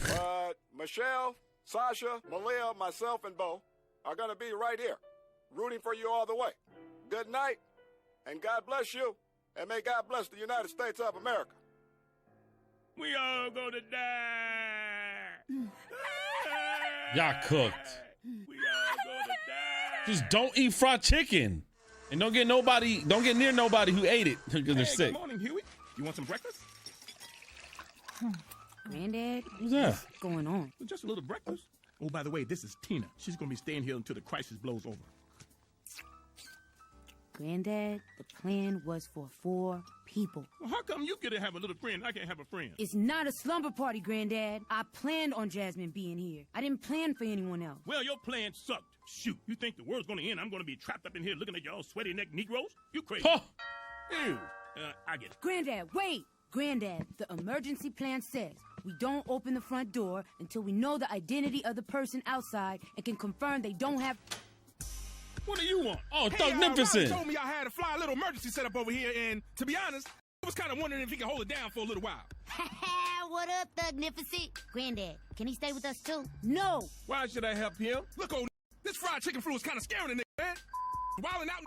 But Michelle, Sasha, Malia, myself, and Bo are going to be right here, rooting for you all the way. Good night, and God bless you, and may God bless the United States of America. We all gonna die. Y'all cooked. We all gonna die. Just don't eat fried chicken. And don't get near nobody who ate it because they're sick. Good morning, Huey. You want some breakfast? Granddad, What's that? what's going on? Just a little breakfast. Oh, by the way, this is Tina. She's gonna be staying here until the crisis blows over. Granddad, the plan was for 4 people. Well, how come you get to have a little friend? I can't have a friend. It's not a slumber party, Granddad. I planned on Jasmine being here. I didn't plan for anyone else. Well, your plan sucked. Shoot, you think the world's gonna end? I'm gonna be trapped up in here looking at y'all sweaty neck Negroes? You crazy? Huh. Ew. I get it. Granddad, wait! Granddad, the emergency plan says we don't open the front door until we know the identity of the person outside and can confirm they don't have... What do you want? Oh, Hey, Thugnificent. Ron told me I had to fly a little emergency setup over here, and to be honest, I was kind of wondering if he could hold it down for a little while. What up, Thugnificent? Granddad, can he stay with us too? No! Why should I help him? Look, old this fried chicken flu is kind of scaring the nigga, man. Wilding out.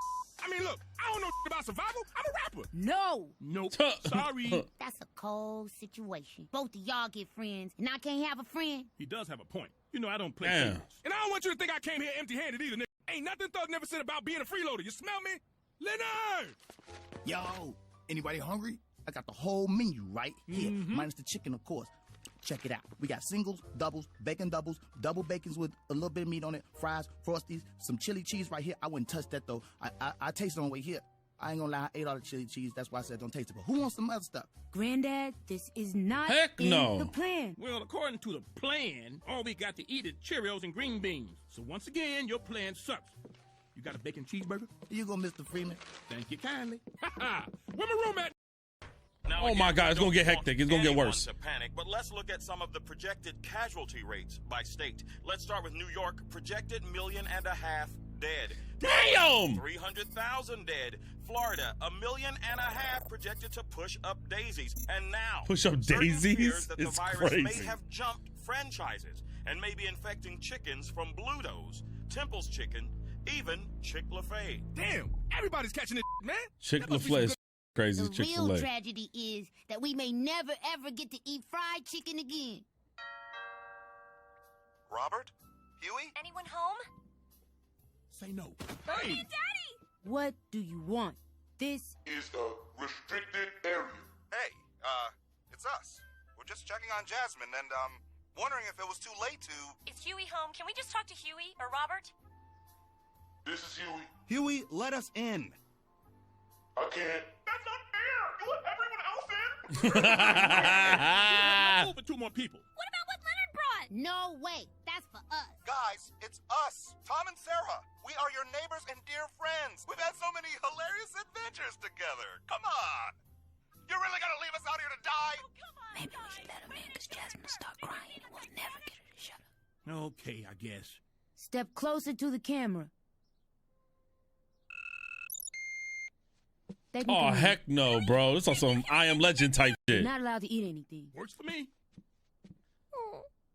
I mean, look, I don't know about survival. I'm a rapper. No! Nope. Sorry. That's a cold situation. Both of y'all get friends, and I can't have a friend. He does have a point. You know, I don't play Damn. favorites. And I don't want you to think I came here empty-handed either, nigga. Ain't nothing Thug never said about being a freeloader. You smell me? Leonard! Yo, anybody hungry? I got the whole menu right here, minus the chicken, of course. Check it out. We got singles, doubles, double bacons with a little bit of meat on it, fries, Frosties, some chili cheese right here. I wouldn't touch that, though. I taste it on the way here. I ain't gonna lie, I ate all the chili cheese. That's why I said don't taste it. But who wants some other stuff? Granddad, this is not Heck in no. the plan. Well, according to the plan, all we got to eat is Cheerios and green beans. So once again, your plan sucks. You got a bacon cheeseburger? Here you go, Mr. Freeman. Thank you kindly. Ha-ha! Where my room at? Now, Oh, my again, God, we it's gonna don't get want hectic. It's gonna get anyone worse. to panic, but let's look at some of the projected casualty rates by state. Let's start with New York. Projected 1.5 million dead. Damn! 300,000 dead. Florida, 1.5 million projected to push up daisies. And now, Push up certain daisies? fears that the It's virus may crazy. have jumped franchises and may be infecting chickens from Bluto's, Temple's Chicken, even Chick-fil-A. Damn, everybody's catching it, man. Chick-fil-A is crazy. The as real Chick-fil-A. tragedy is that we may never ever get to eat fried chicken again. Robert? Huey? Anyone home? Say no. Hey, Daddy! What do you want? This Is a restricted area. Hey, it's us. We're just checking on Jasmine and, wondering if it was too late to... Is Huey home? Can we just talk to Huey or Robert? This is Huey. Huey, let us in. I can't. That's not fair! You let everyone else in? You have 2 more people. What about what Leonard brought? No way. That's for us. Guys, it's us, Tom and Sarah. We are your neighbors and dear friends. We've had so many hilarious adventures together. Come on. You're really gonna leave us out here to die? Oh, come on, maybe we should let her in because Jasmine will start crying and we'll never get her to shut up. Okay, I guess. Step closer to the camera. Oh, Technically, heck no, bro. This is some I Am Legend type you're shit. not allowed to eat anything. Works for me.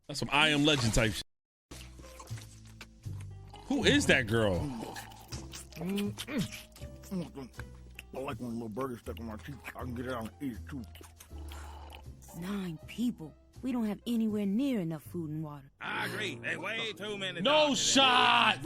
That's some I Am Legend type shit. Who is that girl? I like when a little burger stuck in my teeth. I can get it out and eat it too. 9 people. We don't have anywhere near enough food and water. I agree. There's way too many. No shot!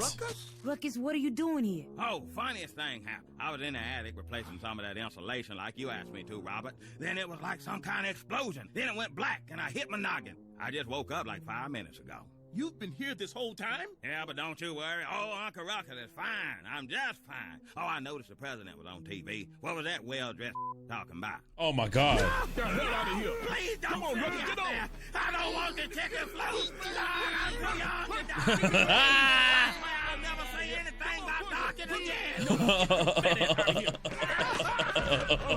Ruckus, what are you doing here? Oh, funniest thing happened. I was in the attic replacing some of that insulation like you asked me to, Robert. Then it was like some kind of explosion. Then it went black and I hit my noggin. I just woke up like 5 minutes ago. You've been here this whole time? Yeah, but don't you worry. Oh, Uncle Ruckus is fine. I'm just fine. Oh, I noticed the president was on TV. What was that well-dressed talking about? Oh, my God. Get the hell out of here. Please don't Come on, send me Ruckus, out get on. there. I don't want the chicken flu. God, I'm too young to die. I'll never say anything about docking again.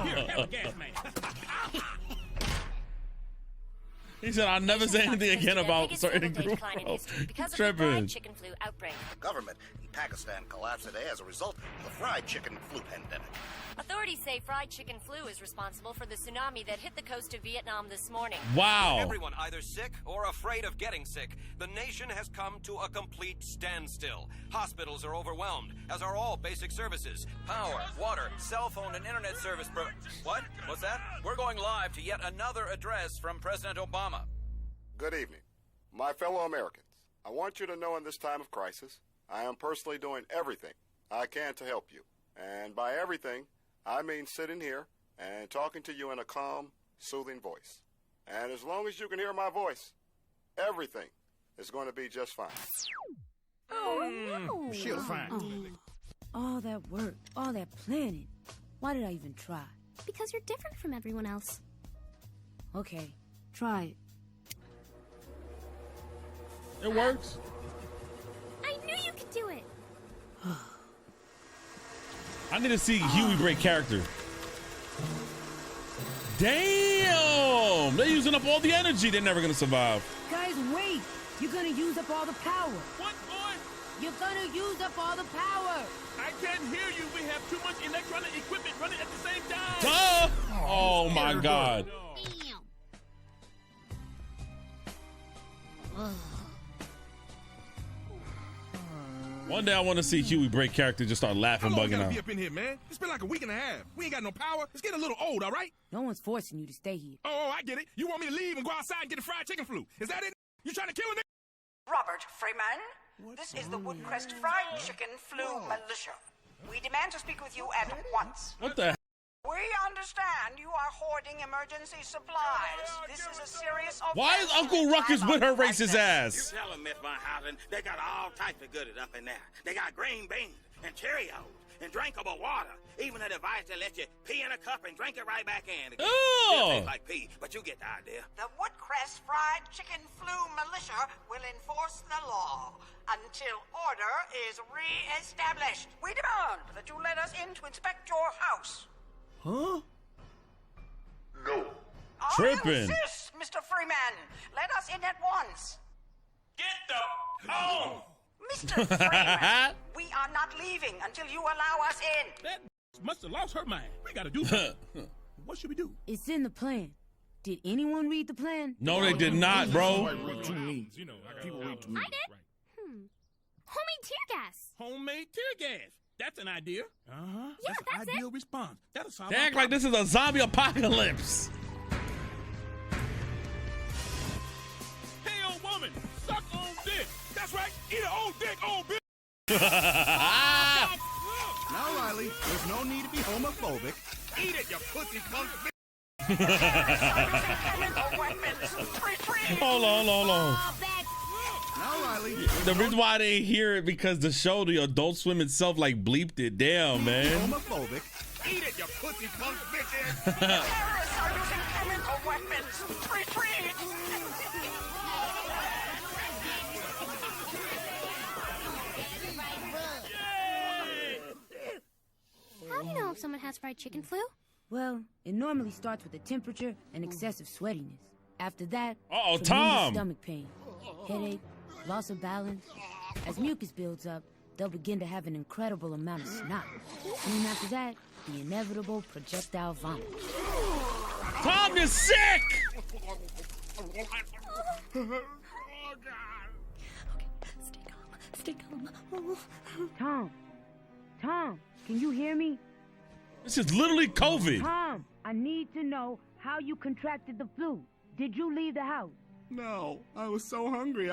Here, have a gas man. He said, I'll never say anything again about certain group. Because of the Tripping. fried chicken flu outbreak. The government in Pakistan collapsed today as a result of the fried chicken flu pandemic. Authorities say fried chicken flu is responsible for the tsunami that hit the coast of Vietnam this morning. Wow. Everyone either sick or afraid of getting sick. The nation has come to a complete standstill. Hospitals are overwhelmed, as are all basic services. Power, water, cell phone, and internet service What? What's that? We're going live to yet another address from President Obama. Good evening. My fellow Americans, I want you to know in this time of crisis, I am personally doing everything I can to help you. And by everything, I mean sitting here and talking to you in a calm, soothing voice. And as long as you can hear my voice, everything is going to be just fine. Oh, no. She'll fine. All that work, all that planning. Why did I even try? Because you're different from everyone else. Okay, try it. It works. I knew you could do it. I need to see Huey break character. Damn! They're using up all the energy. They're never gonna survive. Guys, wait! You're gonna use up all the power. What, boy? You're gonna use up all the power. I can't hear you. We have too much electronic equipment running at the same time. Duh! Oh my God. One day I want to see Huey break character, just start laughing, How long bugging gotta out. be up in here, man? It's been like a week and a half. We ain't got no power. It's getting a little old, all right? No one's forcing you to stay here. Oh, I get it. You want me to leave and go outside and get a fried chicken flu? Is that it? You trying to kill a nigga? Robert Freeman, this is the Woodcrest Fried Chicken Flu Militia. We demand to speak with you at once. What the? We understand you are hoarding emergency supplies. This is a serious offense. Why is Uncle Ruckus with her racist You ass? tell them, Miss Van Houten, they got all types of goodies up in there. They got green beans and Cheerios and drinkable water. Even a device that lets you pee in a cup and drink it right back in. Again. Still tastes like pee, but you get the idea. The Woodcrest Fried Chicken Flu Militia will enforce the law until order is re-established. We demand that you let us in to inspect your house. Huh? No. Tripping. I insist, Mr. Freeman. Let us in at once. Get the home. Mr. Freeman, we are not leaving until you allow us in. That must have lost her mind. We gotta do something. What should we do? It's in the plan. Did anyone read the plan? No, they did not, bro. I did. Homemade tear gas. Homemade tear gas. That's an idea. Uh-huh. Yeah, that's an ideal response. That'll solve They our act like this is a zombie apocalypse. Hey, old woman, suck on dick. That's right. Eat an old dick, old bitch. Now, Riley, there's no need to be homophobic. Eat it, you pussy punk bitch. Hold on. Now, Riley. The reason why they hear it because the show, the Adult Swim itself, like bleeped it. Damn, man. Homophobic. Eat it, you pussy punk bitches. Terrorists are using chemical weapons. Retreat. How do you know if someone has fried chicken flu? Well, it normally starts with a temperature and excessive sweatiness. After that, Uh-oh, tremendous Tom. stomach pain, headache, loss of balance. As mucus builds up, they'll begin to have an incredible amount of snot. Soon after that, the inevitable projectile vomit. Tom is sick! stay calm. Tom, can you hear me? This is literally COVID. Tom, I need to know how you contracted the flu. Did you leave the house? No, I was so hungry.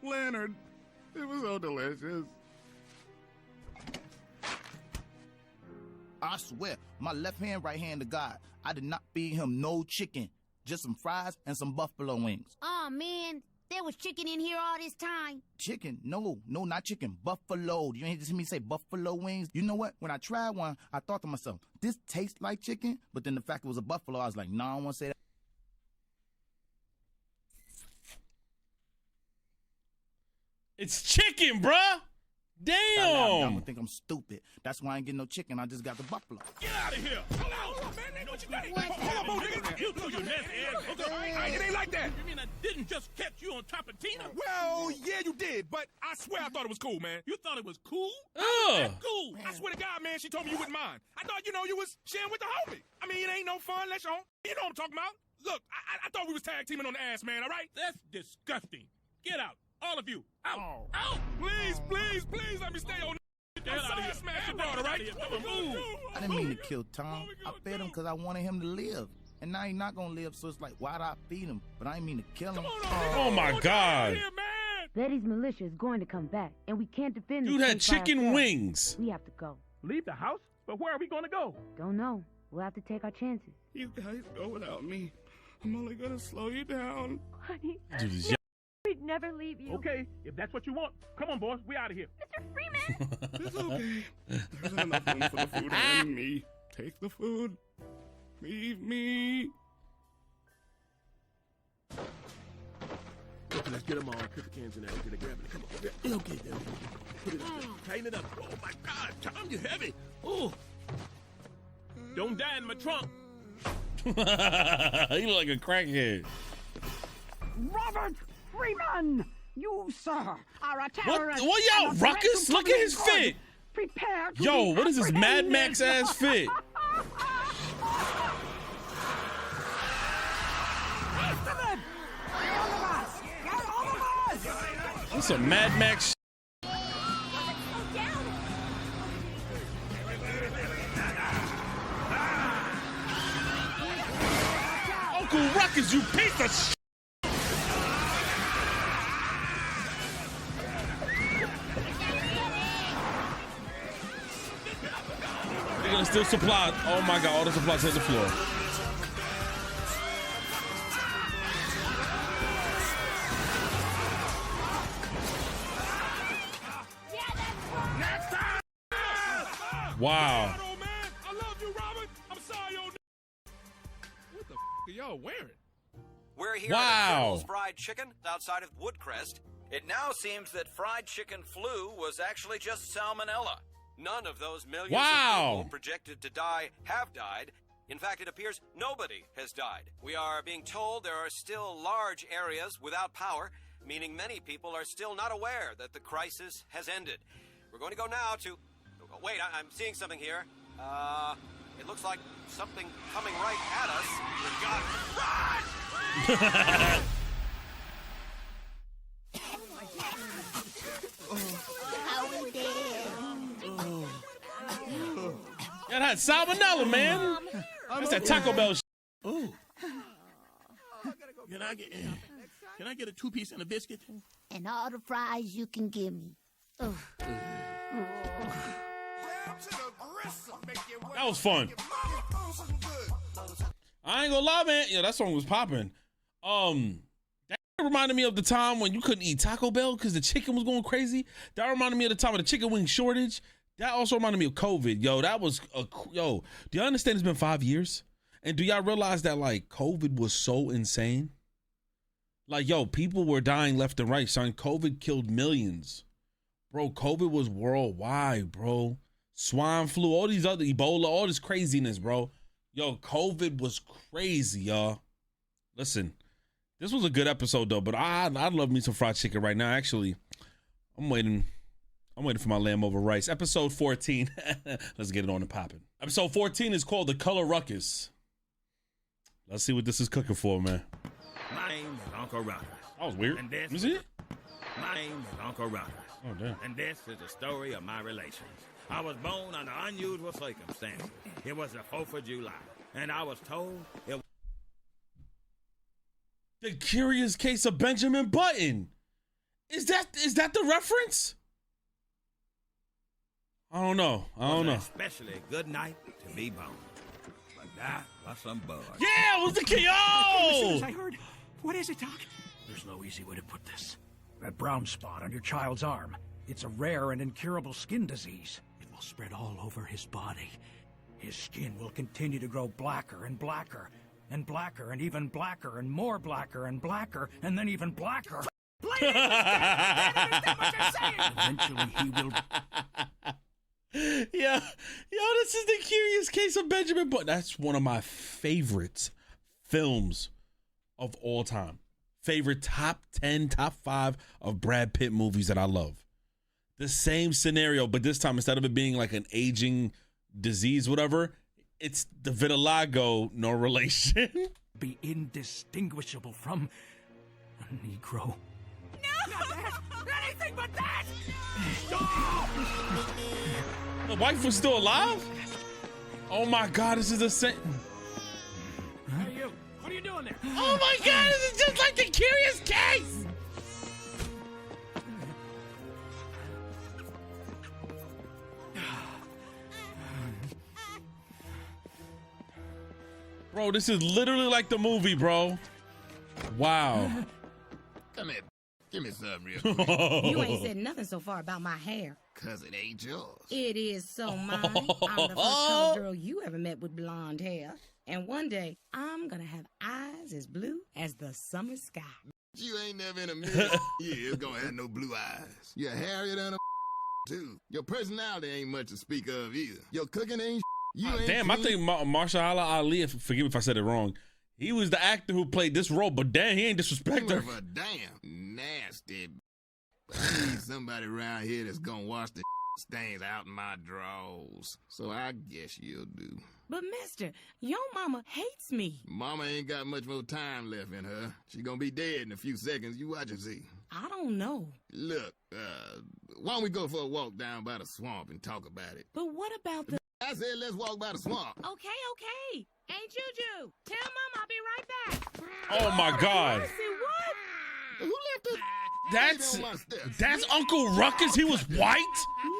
Leonard, it was so delicious. I swear, my left hand, right hand to God, I did not feed him no chicken. Just some fries and some buffalo wings. Oh, man. There was chicken in here all this time. Chicken? No, not chicken. Buffalo. You ain't just hear me say buffalo wings? You know what? When I tried one, I thought to myself, this tastes like chicken. But then the fact it was a buffalo, I was like, no, I don't want to say that. It's chicken, bruh. Damn. I'm gonna think I'm stupid. That's why I ain't getting no chicken. I just got the buffalo. Get out of here! Hold on, man. What you got? Hold on, nigga. You threw your nasty ass. It ain't like that. You mean I didn't just catch you on top of Tina? Well, yeah, you did, but I swear I thought it was cool, man. You thought it was cool? Cool. I swear to God, man, she told me you wouldn't mind. I thought, you was sharing with the homie. I mean, it ain't no fun unless you know what I'm talking about. Look, I thought we was tag teaming on the ass, man, all right? That's disgusting. Get out. All of you. Out. Oh. Out. Please, let me stay on. Get out of here. Smash your brother, right? I didn't mean to kill Tom. I fed him because I wanted him to live. And now he's not going to live, so it's like, why'd I feed him? But I didn't mean to kill him. Oh, my God. Betty's militia is going to come back, and we can't defend this Dude had place by chicken ourselves. wings. We have to go. Leave the house? But where are we going to go? Don't know. We'll have to take our chances. You guys go without me. I'm only gonna slow you down. Honey, Dude, is we'd never leave you. Okay, if that's what you want. Come on, boys. We out of here. Mr. Freeman! It's okay. There's enough room for the food and me. Take the food. Leave me. Okay, let's get them all. Put the cans in there. We're gonna grab it. Come on. Okay, there we go. Put it up. Tighten it up. Oh, my God. Tom, you're heavy. Oh. Don't die in my trunk. You look like a crackhead. Robert Freeman! You, sir, are a terrorist. What y'all, Ruckus? Look at his fit. Prepare to Yo, be what is this Mad Max ass fit? What's a Mad Max? Uncle Ruckus, you piece of shit! They're gonna steal supplies. Oh my God, all the supplies hit the floor. Wow. I love you, Robert. I'm sorry, old. What the are y'all wearing? We're here at Colonel's Fried Chicken outside of Woodcrest. It now seems that fried chicken flu was actually just salmonella. None of those millions of people projected to die have died. In fact, it appears nobody has died. We are being told there are still large areas without power, meaning many people are still not aware that the crisis has ended. We're going to go now to... Wait, I'm seeing something here. It looks like something coming right at us. Good God. Run! Yeah, that's salmonella, man. That's that Taco Bell shit. Oh. Can I get a 2-piece and a biscuit? And all the fries you can give me. Ugh. That was fun. I ain't gonna lie, man. Yeah, that song was popping. That reminded me of the time when you couldn't eat Taco Bell because the chicken was going crazy. That reminded me of the time of the chicken wing shortage. That also reminded me of COVID. Yo, that was do you understand it's been 5 years? And do y'all realize that like COVID was so insane? Like, yo, people were dying left and right, son. COVID killed millions. Bro, COVID was worldwide, bro. Swine flu, all these other Ebola, all this craziness, bro. Yo, COVID was crazy, y'all. Listen, this was a good episode, though, but I'd love me some fried chicken right now. Actually, I'm waiting for my lamb over rice. Episode 14. Let's get it on and popping. Episode 14 is called The Color Ruckus. Let's see what this is cooking for, man. My name is Uncle Ruckus. That was weird. And this Is it? My name is Uncle Ruckus. Oh, damn. And this is the story of my relations. I was born under unusual circumstances. It was the 4th of July, and I was told it was... The Curious Case of Benjamin Button. Is that the reference? I don't know. Especially a good night to be born. But that was some buzz. Yeah, it was the KO! As soon as I heard. What is it, Doc? There's no easy way to put this. That brown spot on your child's arm. It's a rare and incurable skin disease. It will spread all over his body. His skin will continue to grow blacker and blacker, and blacker and even blacker, and more blacker and blacker, and then even blacker. Eventually he will... Yo, this is the Curious Case of Benjamin Button. That's one of my favorite films of all time. Favorite top 10, top 5 of Brad Pitt movies that I love. The same scenario, but this time instead of it being like an aging disease, whatever, it's the vitiligo, no relation. Be indistinguishable from a Negro. No! Anything but that! The wife was still alive? Oh my God, this is the same. Hey, you. What are you doing there? Oh my God, this is just like the Curious Case. Bro, this is literally like the movie, bro. Wow. Come here. Give me something real quick. You ain't said nothing so far about my hair. Cause it ain't yours. It is so mine. I'm the first colored girl you ever met with blonde hair. And one day, I'm gonna have eyes as blue as the summer sky. You ain't never in a million years gonna have no blue eyes. You're hairier than a too. Your personality ain't much to speak of either. Your cooking ain't you ain't damn, I think Marshala Ali, forgive me if I said it wrong, he was the actor who played this role, but damn, he ain't disrespect her. Damn nasty. I need somebody around here that's gonna wash the stains out in my drawers. So I guess you'll do. But mister, your mama hates me. Mama ain't got much more time left in her. She gonna be dead in a few seconds. You watch and see. I don't know. Look, why don't we go for a walk down by the swamp and talk about it? But what about the... I said let's walk by the swamp. Okay. Hey, Juju, tell Mama I'll be right back. Oh my God. Mercy, what? Who left us? That's Uncle Ruckus. He was white.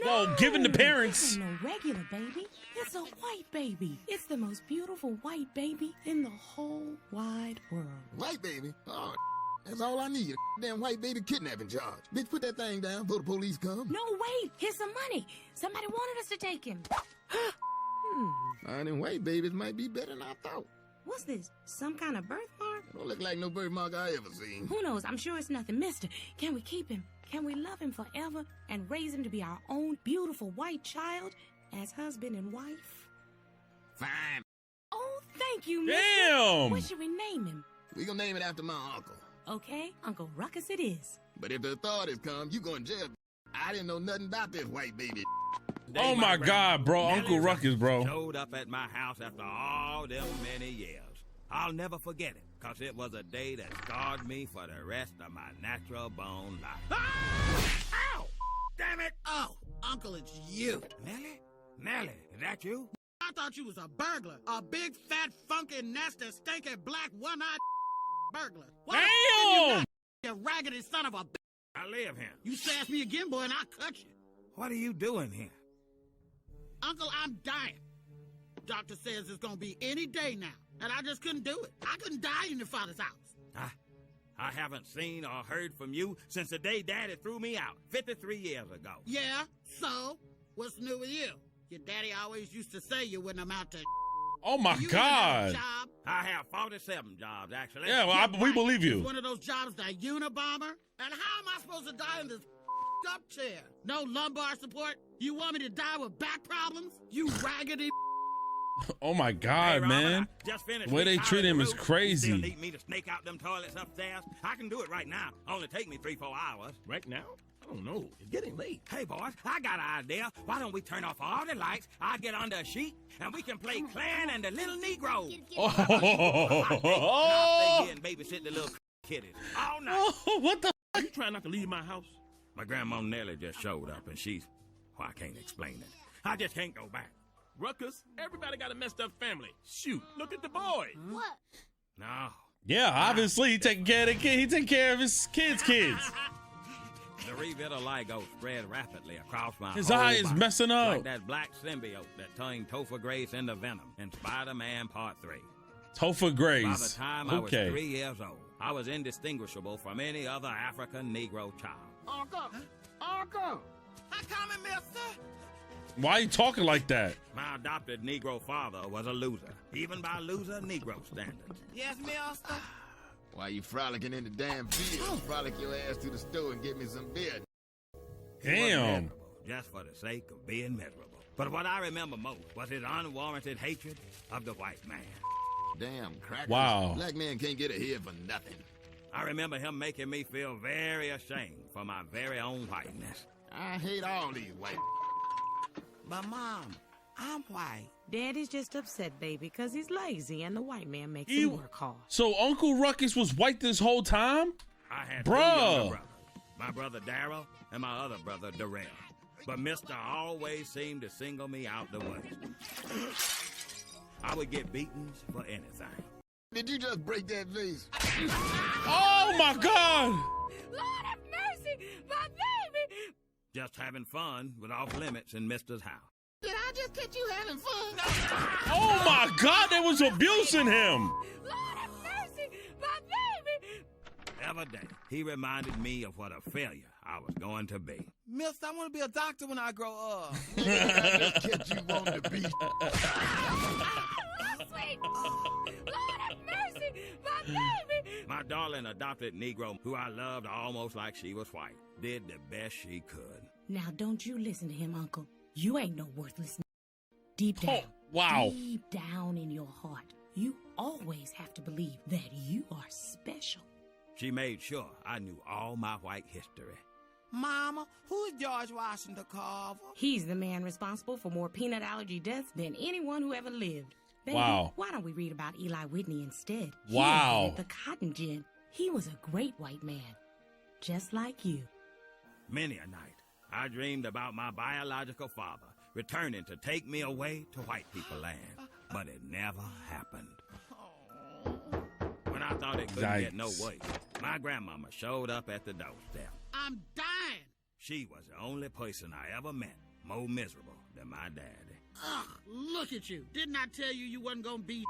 No, well, given the parents. It's no regular baby. It's a white baby. It's the most beautiful white baby in the whole wide world. White baby? Oh, that's all I need. A damn white baby kidnapping charge. Bitch, put that thing down before the police come. No, wait. Here's some money. Somebody wanted us to take him. Them white babies might be better than I thought. What's this? Some kind of birthmark? Don't look like no birthmark I ever seen. Who knows? I'm sure it's nothing. Mister, can we keep him? Can we love him forever and raise him to be our own beautiful white child as husband and wife? Fine. Oh, thank you, mister. Damn! What should we name him? We gonna name it after my uncle. Okay, Uncle Ruckus it is. But if the authorities come, you going to jail. I didn't know nothing about this white baby. Oh my God, bro. Uncle Ruckus, bro. Showed up at my house after all them many years. I'll never forget it, because it was a day that scarred me for the rest of my natural bone life. Ah! Ow! Damn it! Oh, Uncle, it's you. Nellie, is that you? I thought you was a burglar. A big, fat, funky, nasty, stinky, black, one-eyed burglar. What Damn! You raggedy son of a bitch. I live here. You sass me again, boy, and I'll cut you. What are you doing here? Uncle, I'm dying. Doctor says it's gonna be any day now, and I just couldn't do it. I couldn't die in your father's house. I haven't seen or heard from you since the day Daddy threw me out 53 years ago. Yeah, so? What's new with you? Your daddy always used to say you wouldn't amount to Oh my God. Job? I have 47 jobs, actually. Yeah, well, we believe you. It's one of those jobs, the Unabomber? And how am I supposed to die in this up chair? No lumbar support? You want me to die with back problems? You raggedy Oh my God, hey, Robert, man. Just finished The way they treat him is You crazy. still need me to snake out them toilets upstairs? I can do it right now. Only take me 3-4 hours. Right now? I don't know. It's getting late. Hey, boys, I got an idea. Why don't we turn off all the lights? I'll get under a sheet, and we can play Clan and the Little Negro. Oh! I'll stay here and babysit the little kitties. Oh, no. What the? Are you trying not to leave my house? My grandma Nellie just showed up, and she's... Well, I can't explain it. I just can't go back. Ruckus, everybody got a messed up family. Shoot, look at the boy. What? No. Yeah, obviously he taking care of the kid. He taking care of his kids. The revitiligo spread rapidly across my His whole eye is body, messing up. like that black symbiote that turned Topher Grace into Venom in Spider-Man Part 3. Topher Grace. By the time I was Okay. 3 years old, I was indistinguishable from any other African Negro child. Uncle! Uncle! How coming, mister? Why are you talking like that? My adopted Negro father was a loser, even by loser Negro standards. Yes, mister? While you frolicking in the damn field, frolic your ass to the store and get me some beer. He was Damn. miserable, just for the sake of being miserable. But what I remember most was his unwarranted hatred of the white man. Damn crackers. Wow. Black man can't get ahead for nothing. I remember him making me feel very ashamed for my very own whiteness. I hate all these white. But, Mom, I'm white. Daddy's just upset, baby, because he's lazy and the white man makes him work hard. So Uncle Ruckus was white this whole time? I had two Bruh. younger brothers, my brother Darrell and my other brother Darrell. But Mister always seemed to single me out the way. I would get beatings for anything. Did you just break that vase? Oh my God! Lord have mercy, my baby! Just having fun with off limits in Mister's house. Did I just catch you having fun? Oh my God, there was abuse in him. Lord have mercy, my baby! Every day, he reminded me of what a failure I was going to be. Mister, I want to be a doctor when I grow up. I just catch you wanting to be. Sweet! Lord have mercy, my baby! My darling adopted Negro, who I loved almost like she was white, did the best she could. Now, don't you listen to him, Uncle. You ain't no worthless Deep down, wow. Deep down in your heart, you always have to believe that you are special. She made sure I knew all my white history. Mama, who's George Washington Carver? He's the man responsible for more peanut allergy deaths than anyone who ever lived. Baby, Wow. why don't we read about Eli Whitney instead? Wow. He invented the cotton gin. He was a great white man, just like you. Many a night, I dreamed about my biological father returning to take me away to white people land, but it never happened. When I thought it couldn't get no worse, my grandmama showed up at the doorstep. I'm dying. She was the only person I ever met more miserable than my daddy. Ugh, look at you. Didn't I tell you wouldn't gonna be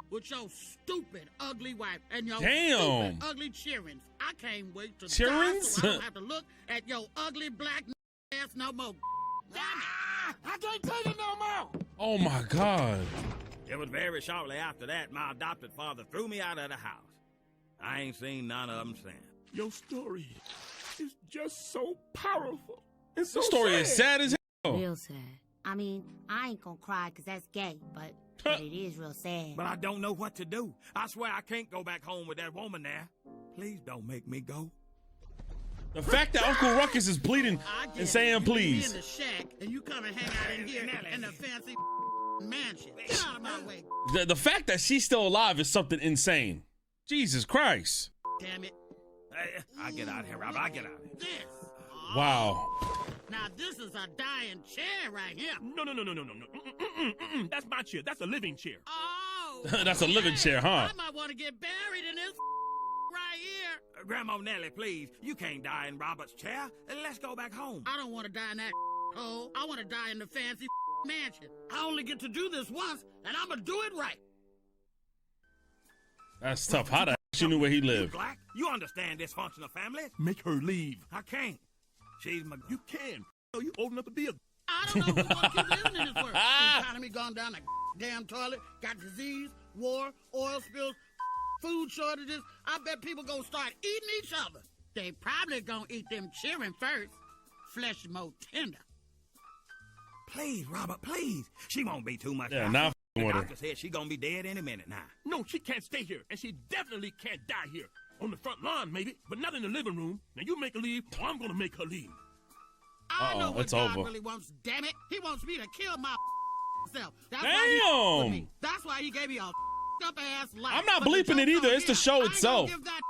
with your stupid, ugly wife and your Damn. stupid, ugly cheerings? I can't wait to die Cheerings? so I don't have to look at your ugly black ass no more. Damn it. I can't take it no more. Oh my God. It was very shortly after that my adopted father threw me out of the house. I ain't seen none of them since. Your story is just so powerful. It's so The story is sad as hell. Real sad. I mean, I ain't gonna cry because that's gay, but it is real sad. But I don't know what to do. I swear I can't go back home with that woman there. Please don't make me go. The fact that Uncle Ruckus is bleeding and saying You please. in the shack and you come and hang out in here in the fancy mansion. Get out of my way. The fact that she's still alive is something insane. Jesus Christ. Damn it. Hey, I get out of here, Rob. I get out of here. This. Wow. Now this is a dying chair right here. No. That's my chair. That's a living chair. Oh. That's a living chair, huh? I might want to get buried in this right here. Grandma Nellie, please. You can't die in Robert's chair. Let's go back home. I don't want to die in that hole. I want to die in the fancy mansion. I only get to do this once, and I'm going to do it right. That's tough. How the heck she knew where he lived? Black, you understand dysfunctional families? Make her leave. I can't. She's my... You can. You old enough to be a... I don't know who's going to keep living in this world. The economy gone down the damn toilet, got disease, war, oil spills, food shortages. I bet people going to start eating each other. They probably going to eat them cheering first. Flesh more tender. Please, Robert, please. She won't be too much. Yeah, longer. now The with her. doctor said she gonna be dead any minute now. No, she can't stay here, and she definitely can't die here. On the front lawn, maybe, but not in the living room. Now you make her leave, or I'm gonna make her leave. I know what it's God over. really wants, damn it. He wants me to kill my self. That's Damn. why he with me. That's why he gave me a up ass life. I'm not But the bleeping it joke's either. on It's the him. show I ain't itself. gonna give that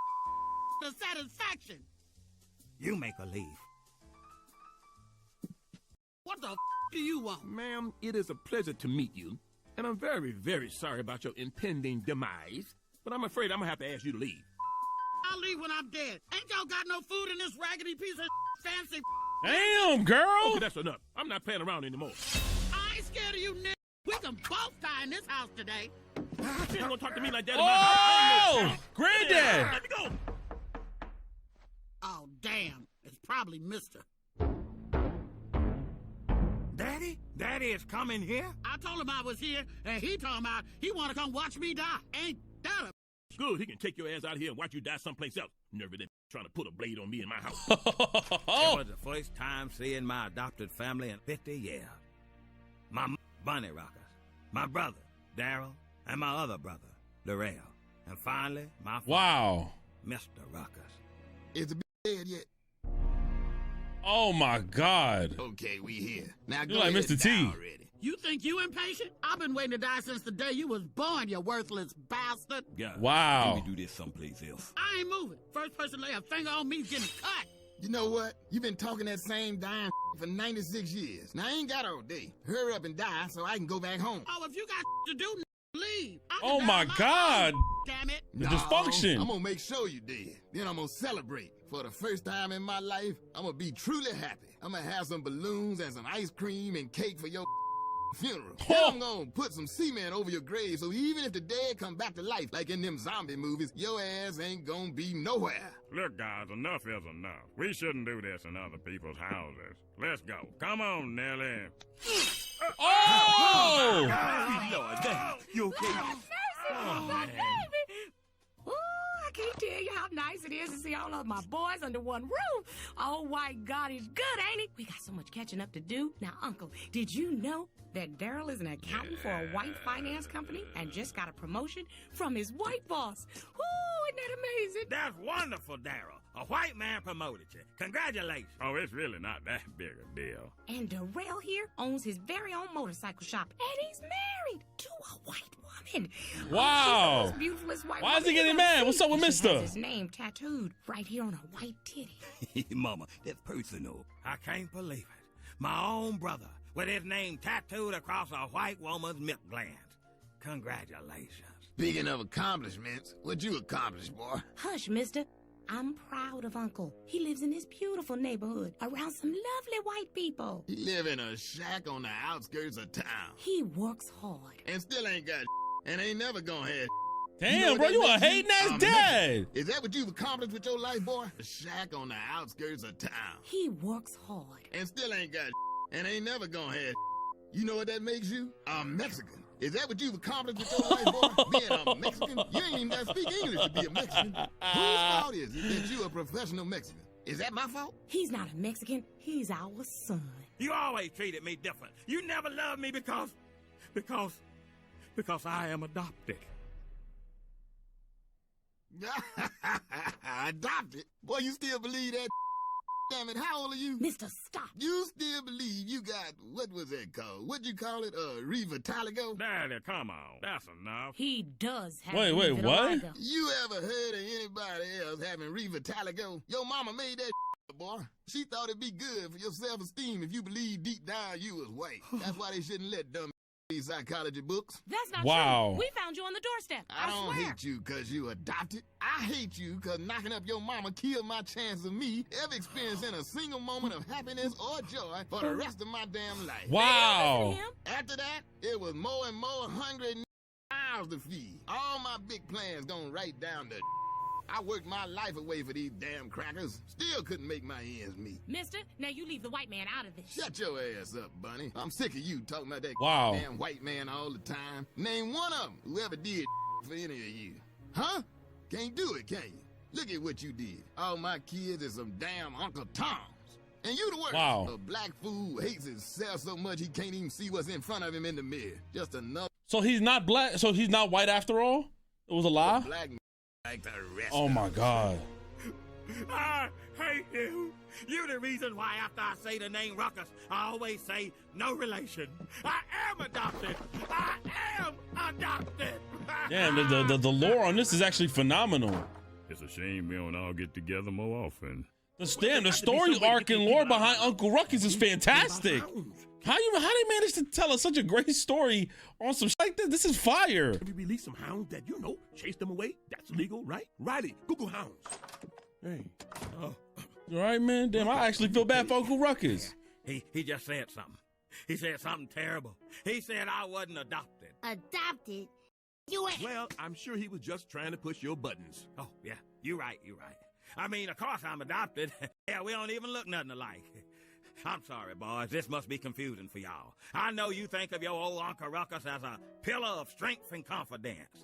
the satisfaction. You make her leave. What the do you want? Ma'am, it is a pleasure to meet you, and I'm very, very sorry about your impending demise, but I'm afraid I'm gonna have to ask you to leave. I'll leave when I'm dead. Ain't y'all got no food in this raggedy piece of fancy? Damn, girl. Okay, that's enough. I'm not playing around anymore. I ain't scared of you, nigga. We can both die in this house today. You ain't gonna talk to me like that in my house. Oh, Granddad. Let me go. Oh, damn. It's probably Mister. Daddy? Daddy is coming here? I told him I was here, and he told me he want to come watch me die. Ain't that a... Good, he can take your ass out here and watch you die someplace else. Never that trying to put a blade on me in my house. It was the first time seeing my adopted family in 50 years. My Bunny Ruckus, my brother, Daryl, and my other brother, Darrell. And finally, my father, Mr. Ruckus. Is the dead yet? Oh my God. Okay, we here. Now You're like Mr. T. Already. You think you impatient? I've been waiting to die since the day you was born, you worthless bastard. God, wow. Let me do this someplace else. I ain't moving. First person to lay a finger on me is getting cut. You know what? You've been talking that same damn for 96 years. Now, I ain't got all day. Hurry up and die so I can go back home. Oh, if you got to do, leave. Oh my God. Damn it. The dysfunction. I'm gonna make sure you dead. Then I'm gonna celebrate. For the first time in my life, I'm gonna be truly happy. I'm gonna have some balloons and some ice cream and cake for your funeral. Then I'm gonna put some cement over your grave so even if the dead come back to life like in them zombie movies, your ass ain't gonna be nowhere. Look, guys, enough is enough. We shouldn't do this in other people's houses. Let's go. Come on, Nellie. Oh! Lord, you okay? Oh, my baby. Ooh, I can't tell you how nice it is to see all of my boys under one roof. Oh, white God is good, ain't he? We got so much catching up to do. Now, Uncle, did you know that Daryl is an accountant for a white finance company and just got a promotion from his white boss? Ooh, isn't that amazing? That's wonderful, Daryl. A white man promoted you. Congratulations. Oh, it's really not that big a deal. And Darrell here owns his very own motorcycle shop, and he's married to a white woman. Wow. Oh, she's the most beautifulest white Why is woman he getting you've mad? ever What's seen. up with She Mister? has his name tattooed right here on a white titty. Mama, that's personal. I can't believe it. My own brother with his name tattooed across a white woman's milk glands. Congratulations. Speaking of accomplishments, what'd you accomplish, boy? Hush, mister. I'm proud of Uncle. He lives in this beautiful neighborhood around some lovely white people. He live in a shack on the outskirts of town. He works hard. And still ain't got and ain't never gonna have. Damn, bro, you a hating ass dad. Is that what you've accomplished with your life, boy? A shack on the outskirts of town. He works hard. And still ain't got and ain't never gonna have. You know what that makes you? A Mexican. Is that what you've accomplished with your life, boy? Being a Mexican? You ain't even got to speak English to be a Mexican. Whose fault is it that you a professional Mexican? Is that my fault? He's not a Mexican. He's our son. You always treated me different. You never loved me because I am adopted. Adopted? Boy, you still believe that? Damn it, how old are you? Mister, stop. You still believe you got, what was that called? What'd you call it? Revitaligo? Daddy, come on. That's enough. He does have Wait, what? You ever heard of anybody else having Revitaligo? Your mama made that boy. She thought it'd be good for your self-esteem if you believed deep down you was white. That's why they shouldn't let dumb read psychology books. That's not Wow. true. We found you on the doorstep. I don't swear. hate you because you adopted. I hate you because knocking up your mama killed my chance of me ever experiencing a single moment of happiness or joy for the rest of my damn life. Wow. After that, it was more and more hungry mouths to feed. All my big plans gone right down the I worked my life away for these damn crackers. Still couldn't make my ends meet. Mister, now you leave the white man out of this. Shut your ass up, Bunny. I'm sick of you talking about that Wow. damn white man all the time. Name one of them who ever did for any of you. Huh? Can't do it, can you? Look at what you did. All my kids is some damn Uncle Toms. And you the worst. Wow. A black fool who hates himself so much he can't even see what's in front of him in the mirror. Just another So he's not black. So he's not white after all? It was a lie? black man like the rest Oh of my us. God. I hate you. You're the reason why after I say the name Ruckus, I always say no relation. I am adopted. I am adopted. Damn, the lore on this is actually phenomenal. It's a shame we don't all get together more often. The story arc and lore behind Uncle Ruckus is fantastic. How they manage to tell us such a great story on some shit like this? This is fire. If we release some hounds that, chase them away, that's legal, right? Riley, Google hounds. Hey. Oh. You all right, man? Damn, I actually feel bad for Uncle Ruckus. He just said something. He said something terrible. He said I wasn't adopted. Adopted? You ain't. Well, I'm sure he was just trying to push your buttons. Oh, yeah, you're right. I mean, of course I'm adopted. Yeah, we don't even look nothing alike. I'm sorry, boys. This must be confusing for y'all. I know you think of your old Uncle Ruckus as a pillar of strength and confidence.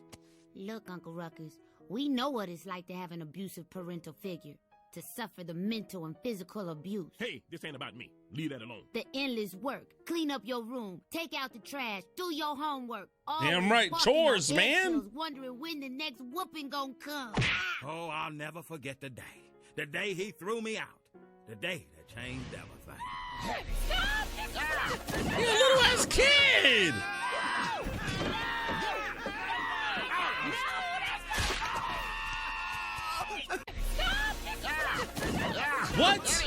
Look, Uncle Ruckus, we know what it's like to have an abusive parental figure, to suffer the mental and physical abuse. Hey, this ain't about me. Leave that alone. The endless work, clean up your room, take out the trash, do your homework. Damn right, chores, man. Wondering when the next whooping gonna come. Oh, I'll never forget the day. The day he threw me out. The day that changed everything. You're a little ass kid. What?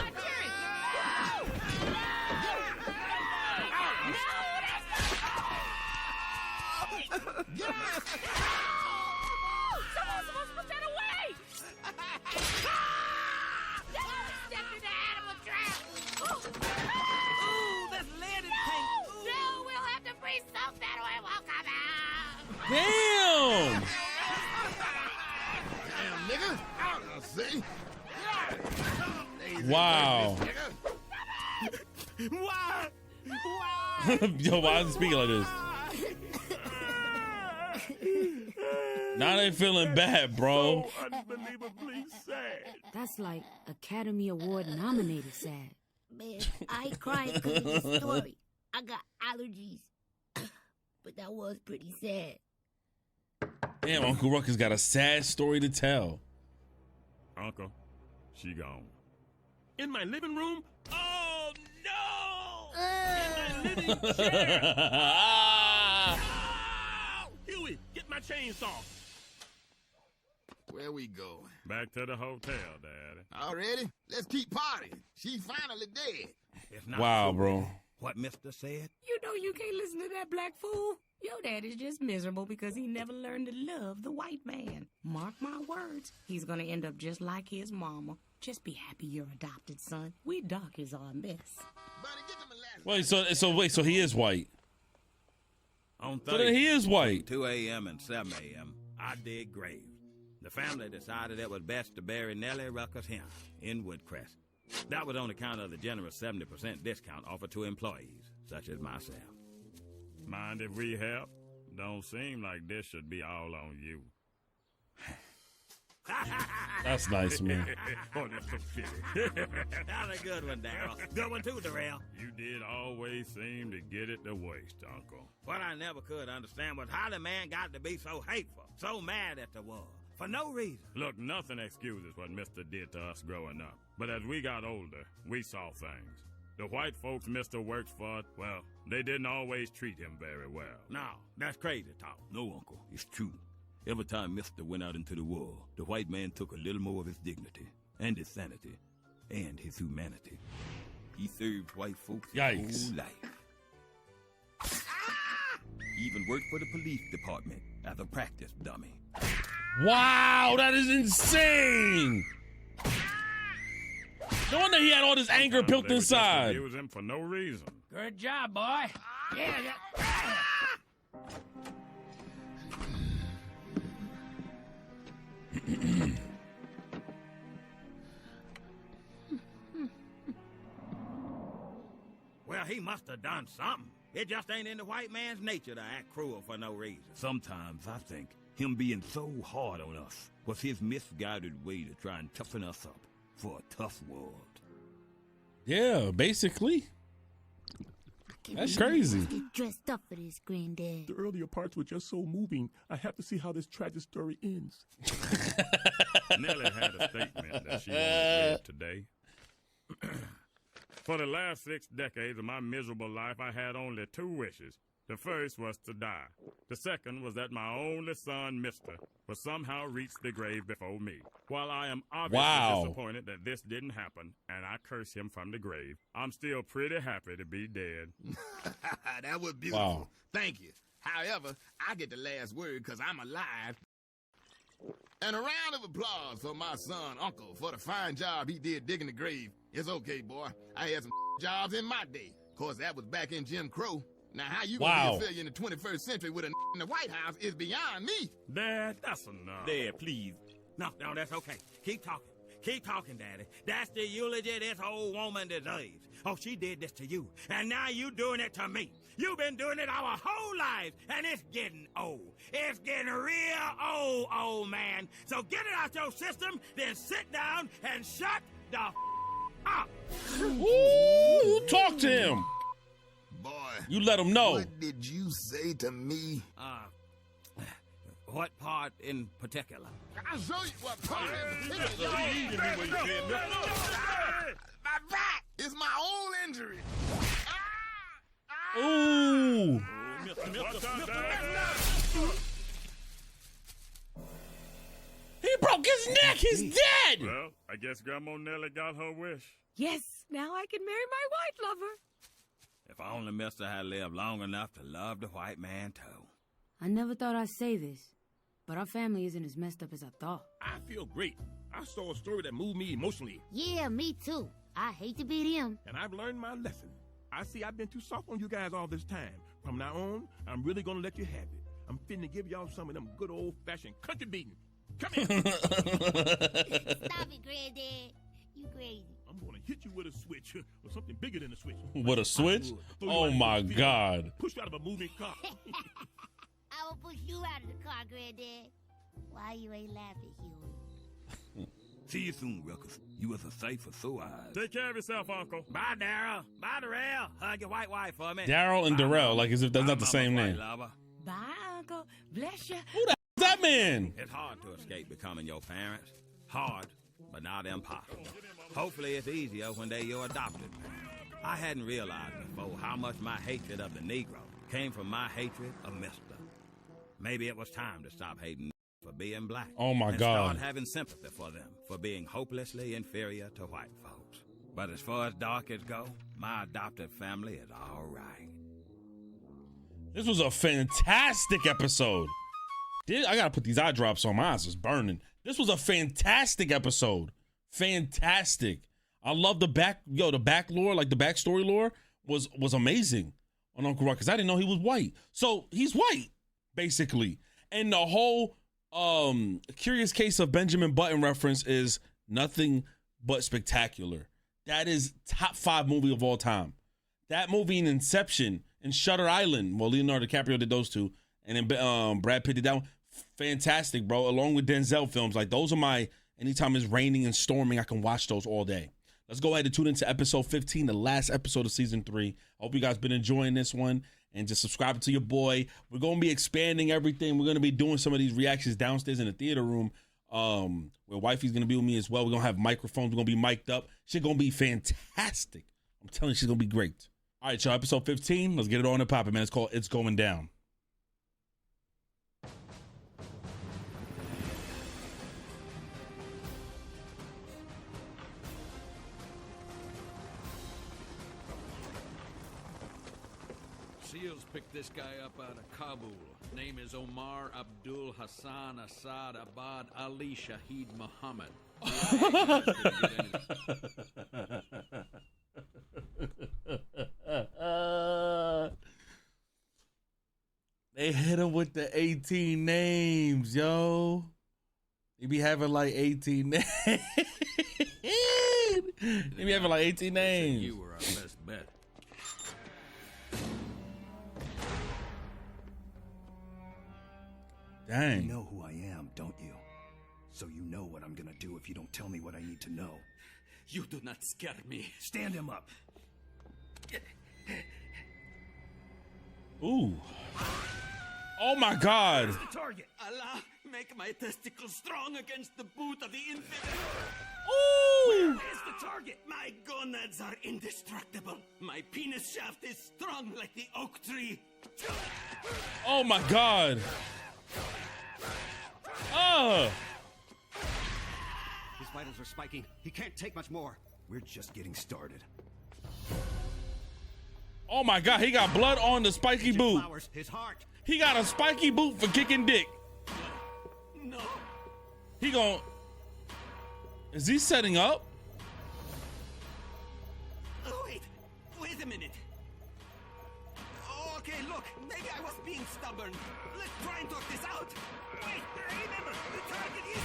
Damn! Damn, nigga. I'll see. Wow. Why? Yo, why is he speaking like this? Now they feeling bad, bro. So unbelievably sad. That's like Academy Award nominated sad. Man, I ain't crying because of this story. I got allergies. But that was pretty sad. Damn, Uncle Ruckus got a sad story to tell. Uncle, she gone. In my living room? Oh, no! In my living chair! Oh! Huey, get my chainsaw. Where we going? Back to the hotel, Daddy. Already? Let's keep partying. She's finally dead. It's not Wow, true. bro. What Mister said? You know you can't listen to that black fool. Your dad is just miserable because he never learned to love the white man. Mark my words, he's gonna end up just like his mama. Just be happy you're adopted, son. We doctors are a mess. Wait, so he is white. On So then he is white. 2 a.m. and 7 a.m., I dig graves. The family decided it was best to bury Nellie Ruckus here in Woodcrest. That was on account of the generous 70% discount offered to employees, such as myself. Mind if we help? Don't seem like this should be all on you. That's nice, man. Oh, that's so silly. That's a good one, Darryl. Good one, too, Darrell. You did always seem to get it the waste, Uncle. What I never could understand was how the man got to be so hateful, so mad at the war, for no reason. Look, nothing excuses what Mister did to us growing up. But as we got older, we saw things. The white folks Mister works for, well, they didn't always treat him very well. No, that's crazy talk. No, Uncle, it's true. Every time Mister went out into the war, the white man took a little more of his dignity, and his sanity, and his humanity. He served white folks his whole life. He even worked for the police department as a practice dummy. Wow, that is insane. No wonder he had all this anger built They were just inside. to use him for no reason. Good job, boy. Yeah. Well, he must have done something. It just ain't in the white man's nature to act cruel for no reason. Sometimes I think him being so hard on us was his misguided way to try and toughen us up for a tough world. Yeah, basically. That's crazy. Get dressed up for this, Granddad. The earlier parts were just so moving. I have to see how this tragic story ends. Nellie had a statement that she wanted read today. For the last 6 decades of my miserable life, I had only 2 wishes. The first was to die. The second was that my only son, Mr., will somehow reach the grave before me. While I am obviously disappointed that this didn't happen, and I curse him from the grave, I'm still pretty happy to be dead. That was beautiful. Thank you. However, I get the last word because I'm alive. And a round of applause for my son, Uncle, for the fine job he did digging the grave. It's okay, boy. I had some jobs in my day. Of course, that was back in Jim Crow. Now, how you gonna be a failure in the 21st century with a in the White House is beyond me. Dad, that's enough. Dad, please. No, that's okay. Keep talking. Keep talking, Daddy. That's the eulogy this old woman deserves. Oh, she did this to you, and now you doing it to me. You've been doing it our whole lives, and it's getting old. It's getting real old, man. So get it out your system, then sit down and shut the up. Ooh, talk to him. Boy. You let him know. What did you say to me? What part in particular? I'll show you what part in particular. My back is my old injury. Ooh. He broke his neck. He's dead. Well, I guess Grandma Nellie got her wish. Yes, now I can marry my white lover. If only Mister had lived long enough to love the white man, too. I never thought I'd say this, but our family isn't as messed up as I thought. I feel great. I saw a story that moved me emotionally. Yeah, me too. I hate to be him. And I've learned my lesson. I see I've been too soft on you guys all this time. From now on, I'm really gonna let you have it. I'm finna give y'all some of them good old-fashioned country beating. Come here. Stop it, Granddad. You crazy. I'm gonna hit you with a switch, or something bigger than a switch. With a switch? Oh my God. Push you out of a moving car. I will push you out of the car, Granddad. Why you ain't laughing, Huey? See you soon, Ruckus. You was a sight for sore eyes. Take care of yourself, Uncle. Bye, Darryl. Bye, Darrell. Hug your white wife for me. Daryl and Darrell, like as if that's not the same name. Bye, Uncle. Bless you. Who the hell is that man? It's hard to escape becoming your parents. Hard, but not impossible. Hopefully it's easier when they're your adopted parents. I hadn't realized before how much my hatred of the Negro came from my hatred of Mister. Maybe it was time to stop hating for being black. Oh my and God. start having sympathy for them for being hopelessly inferior to white folks. But as far as darkers go, my adopted family is all right. This was a fantastic episode. I gotta put these eye drops on. My eyes is burning. This was a fantastic episode. Fantastic. I love the back lore, like the backstory lore was amazing on Uncle Ruckus. I didn't know he was white. So he's white, basically. And the whole Curious Case of Benjamin Button reference is nothing but spectacular. That is top 5 movie of all time. That movie and Inception and Shutter Island. Well, Leonardo DiCaprio did those two. And then Brad Pitt did that one. Fantastic, bro. Along with Denzel films. Like, those are my, anytime it's raining and storming, I can watch those all day. Let's go ahead and tune into episode 15, the last episode of season 3. I hope you guys been enjoying this one. And just subscribe to your boy. We're going to be expanding everything. We're going to be doing some of these reactions downstairs in the theater room where wifey's going to be with me as well. We're going to have microphones. We're going to be mic'd up. She's going to be fantastic. I'm telling you, she's going to be great. All right, y'all, episode 15. Let's get it on and poppin', man. It's called It's Going Down. SEALs picked this guy up out of Kabul. Name is Omar Abdul Hassan Assad Abad Ali Shahid Muhammad. They hit him with the 18 names, yo. They be having like 18 names. They be having like 18 names. You were our best bet. Dang. You know who I am, don't you? So you know what I'm gonna do if you don't tell me what I need to know. You do not scare me. Stand him up. Ooh. Oh my God. Where's the target? Allah, make my testicles strong against the boot of the infidel. Ooh. Where is the target? My gonads are indestructible. My penis shaft is strong like the oak tree. Oh my God. His vitals are spiking. He can't take much more. We're just getting started. Oh my God, he got blood on the spiky boot. His heart. He got a spiky boot for kicking dick. No. He gon'... Is he setting up? Oh, wait a minute. Okay, look, maybe I was being stubborn. Let's try and talk this out. Wait, remember, the target is...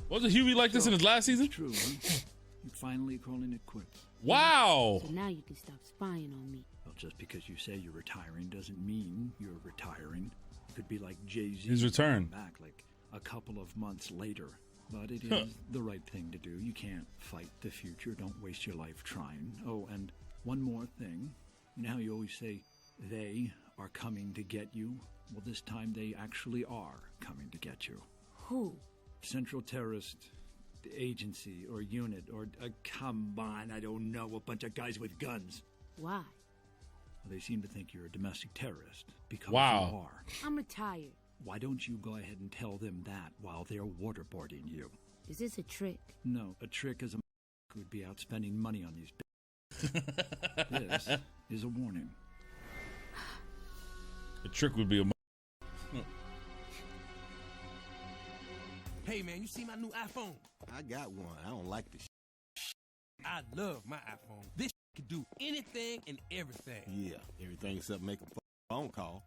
Wasn't Huey like this in his last season? True, huh? You're finally calling it quits. Wow. So now you can stop spying on me. Well, just because you say you're retiring doesn't mean you're retiring. It could be like Jay-Z. His return. Back like a couple of months later. But it is the right thing to do. You can't fight the future. Don't waste your life trying. Oh, and one more thing. You know how you always say, they are coming to get you? Well, this time they actually are coming to get you. Who? Central Terrorist Agency or unit or, come on, I don't know, a bunch of guys with guns. Why? Well, they seem to think you're a domestic terrorist because Wow. you are. I'm retired. Why don't you go ahead and tell them that while they're waterboarding you? Is this a trick? No, a trick is a would be out spending money on these This is a warning. A trick would be a... Hey, man, you see my new iPhone? I got one. I don't like this. I love my iPhone. This can do anything and everything. Yeah, everything except make a phone call.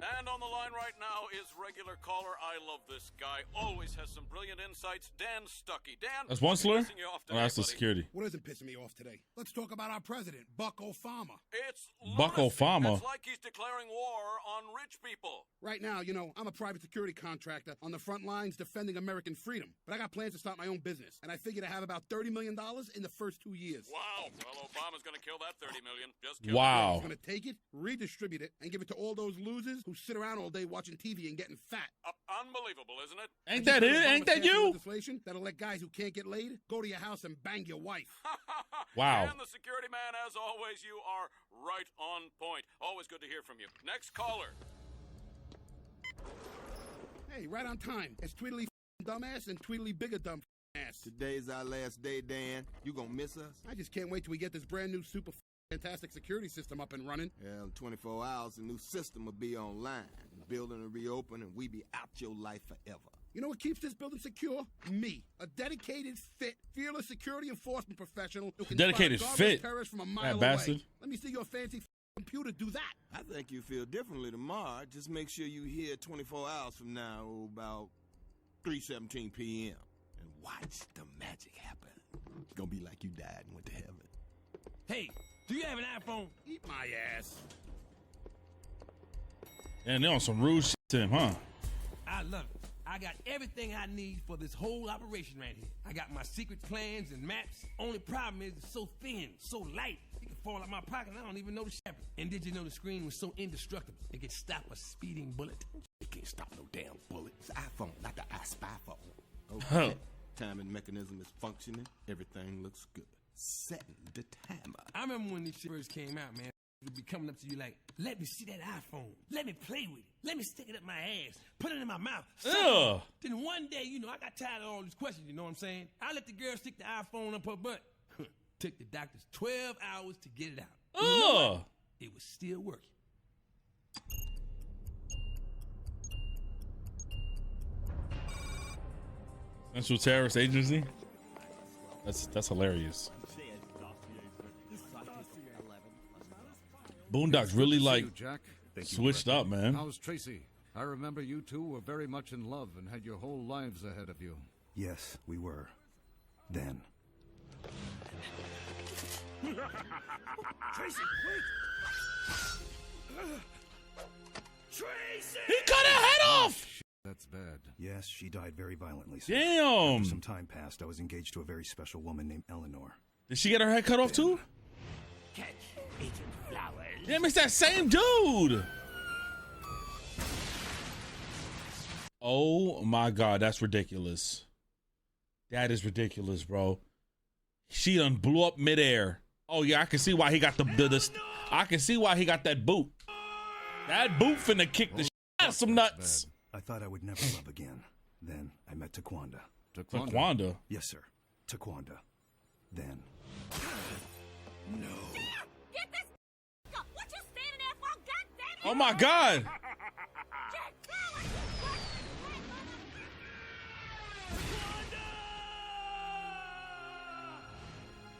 And on the line right now is regular caller. I love this guy. Always has some brilliant insights. Dan Stuckey. Dan, That's one slur? pissing you off Oh, today, that's the buddy? security. What isn't pissing me off today? Let's talk about our president, Buck Obama. It's Buck lunacy. Obama. It's like he's declaring war on rich people. Right now, you know, I'm a private security contractor on the front lines defending American freedom. But I got plans to start my own business, and I figure to have about $30 million in the first 2 years. Wow. Well, Obama's going to kill that $30 million. Just kill Wow. He's going to take it, redistribute it, and give it to all those losers who sit around all day watching TV and getting fat. Unbelievable, isn't it? Ain't that it? Ain't that you? Legislation that'll let guys who can't get laid go to your house and bang your wife. Wow. And the security man, as always, you are right on point. Always good to hear from you. Next caller. Hey, right on time. It's Tweedly dumbass and Tweedly bigger dumb ass. Today's our last day, Dan. You gonna miss us? I just can't wait till we get this brand new super fantastic security system up and running. Yeah, in 24 hours, the new system will be online. The building will reopen, and we be out your life forever. You know what keeps this building secure? Me, a dedicated, fit, fearless security enforcement professional who can Dedicated, spot fit. terrorists from a mile That away. bastard. Let me see your fancy computer do that. I think you feel differently tomorrow. Just make sure you here 24 hours from now, about 3:17 p.m. and watch the magic happen. It's gonna be like you died and went to heaven. Hey, do you have an iPhone? Eat my ass. And they're on some rude shit to him, huh? I love it. I got everything I need for this whole operation right here. I got my secret plans and maps. Only problem is it's so thin, so light. It can fall out my pocket and I don't even know the shepherd. And did you know the screen was so indestructible? It could stop a speeding bullet. It can't stop no damn bullet. It's an iPhone, not the iSpy phone. Okay. Timing mechanism is functioning. Everything looks good. Setting the timer. I remember when this shit first came out, man. It'd be coming up to you like, let me see that iPhone. Let me play with it. Let me stick it up my ass. Put it in my mouth. Ugh. Then one day, you know, I got tired of all these questions, you know what I'm saying? I let the girl stick the iPhone up her butt. Took the doctors 12 hours to get it out. You know what? It was still working. Central Terrorist Agency? That's hilarious. Boondocks really like switched up, man. How's Tracy? I remember you two were very much in love and had your whole lives ahead of you. Yes, we were. Then. Tracy, wait! Tracy! He cut her head off! That's bad. Yes, she died very violently. Sir. Damn! After some time passed, I was engaged to a very special woman named Eleanor. Did she get her head cut off too? Catch Agent Flowers. Damn, it's that same dude! Oh my god, that's ridiculous. That is ridiculous, bro. She done blew up midair. Oh yeah, I can see why he got I can see why he got that boot. That boot finna kick the shit out of some nuts. I thought I would never love again. Then I met Taquanda. Taquanda? Yes, sir. Taquanda. Then. No. Get this up! What you standing there for? Goddamn it! Oh my God!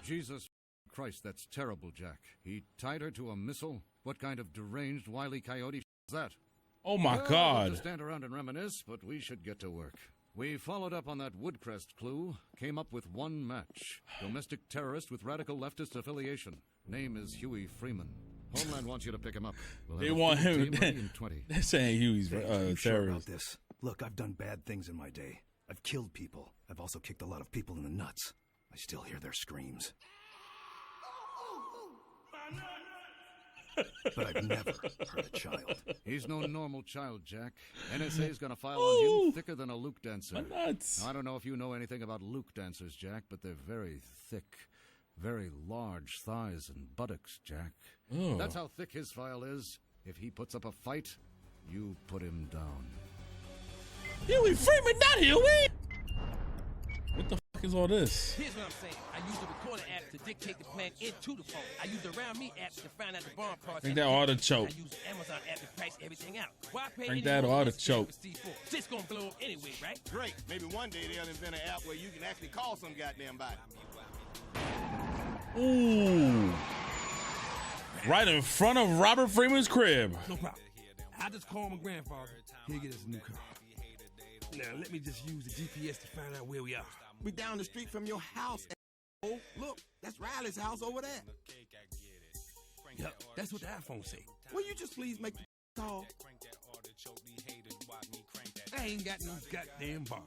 Jesus Christ, that's terrible, Jack. He tied her to a missile? What kind of deranged, wily coyote is that? Oh my Well, God. we'll just stand around and reminisce, but we should get to work. We followed up on that Woodcrest clue, came up with one match. Domestic terrorist with radical leftist affiliation. Name is Huey Freeman. Homeland wants you to pick him up. We'll They have a want full him. team ready in 20. They're saying Huey's Hey, are you sure about terrorist. this? Look, I've done bad things in my day. I've killed people. I've also kicked a lot of people in the nuts. I still hear their screams. But I've never hurt a child. He's no normal child, Jack. NSA's gonna file on him thicker than a Luke dancer. My nuts. I don't know if you know anything about Luke dancers, Jack, but they're very thick. Very large thighs and buttocks, Jack. Oh. That's how thick his file is. If he puts up a fight, you put him down. Huey Freeman, not Huey! What the fuck is all this? Here's what I'm saying. I use the recorder app to dictate the plan into the phone. I use the Around Me app to find out the bomb parts. Think that artichoke. I use the Amazon app to price everything out. Why pay Think any that more artichoke. for C4? It's gonna blow up anyway, right? Great. Maybe one day they'll invent an app where you can actually call some goddamn body. Ooh. Right in front of Robert Freeman's crib. No problem. I just call my grandfather. He'll get us a new car. Now, let me just use the GPS to find out where we are. We down the street from your house. Oh, look, that's Riley's house over there. Yep, that's what the iPhone say. Will you just please make the call? I ain't got no goddamn bar.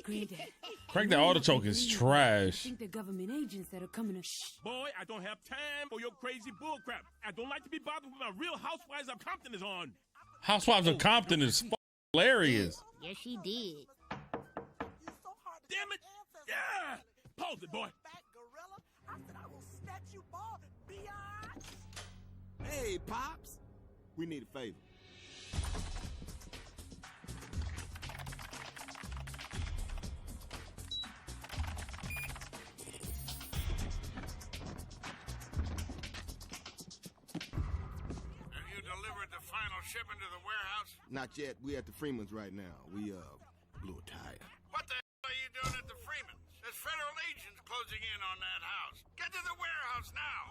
Grandad. Crank that artichoke is I trash. think they're government agents that are coming to. Boy, I don't have time for your crazy bullcrap. I don't like to be bothered with my Real Housewives of Compton is on. Housewives of Compton is hilarious. Yes, she did. Damn it! Yeah! Pause it, boy. Hey, Pops. We need a favor. Have you delivered the final shipment to the warehouse? Not yet. We at the Freemans right now. We, blew a tire. What the hell are you doing at the Freemans? There's federal agents closing in on that house. Get to the warehouse now.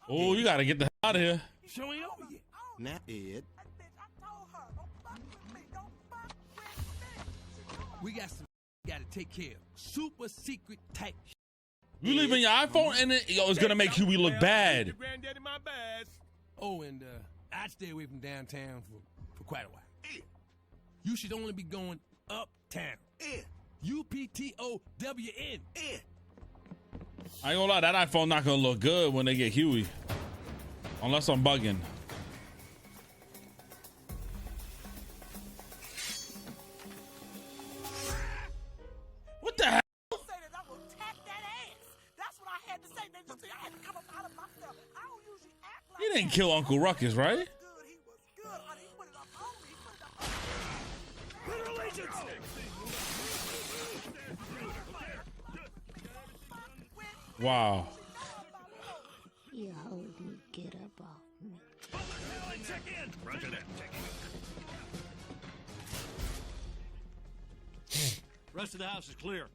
Oh, you gotta get the hell out of here. Show ain't over yet. Now, Ed. We got some got to take care of. Super secret type. You leaving your iPhone and it's gonna make Huey look bad. Granddaddy, my bad. Oh, and I'd stay away from downtown for quite a while. You should only be going uptown. UPTOWN. I ain't gonna lie, that iPhone not gonna look good when they get Huey. Unless I'm bugging. What the hell? He didn't kill Uncle Ruckus, right? Wow. You hold me, get up off me. Check in. Roger that. Check in. Rest of the house is clear.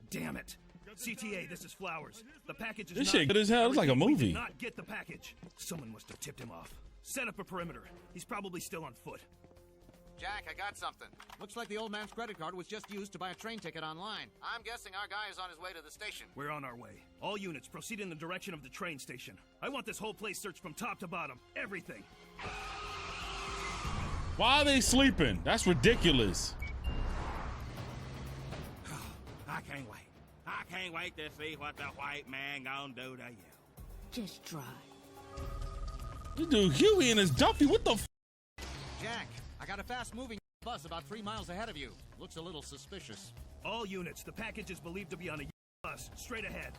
Damn it. CTA, this is Flowers. The package is This not... shit good as hell. It's like a We movie. did not get the package. Someone must have tipped him off. Set up a perimeter. He's probably still on foot. Jack, I got something. Looks like the old man's credit card was just used to buy a train ticket online. I'm guessing our guy is on his way to the station. We're on our way. All units proceed in the direction of the train station. I want this whole place searched from top to bottom. Everything. Why are they sleeping? That's ridiculous. I can't wait. I can't wait to see what the white man gonna do to you. Just try. This dude Huey and his Duffy, what the f? Jack, I got a fast-moving bus about 3 miles ahead of you. Looks a little suspicious. All units, the package is believed to be on a bus. Straight ahead.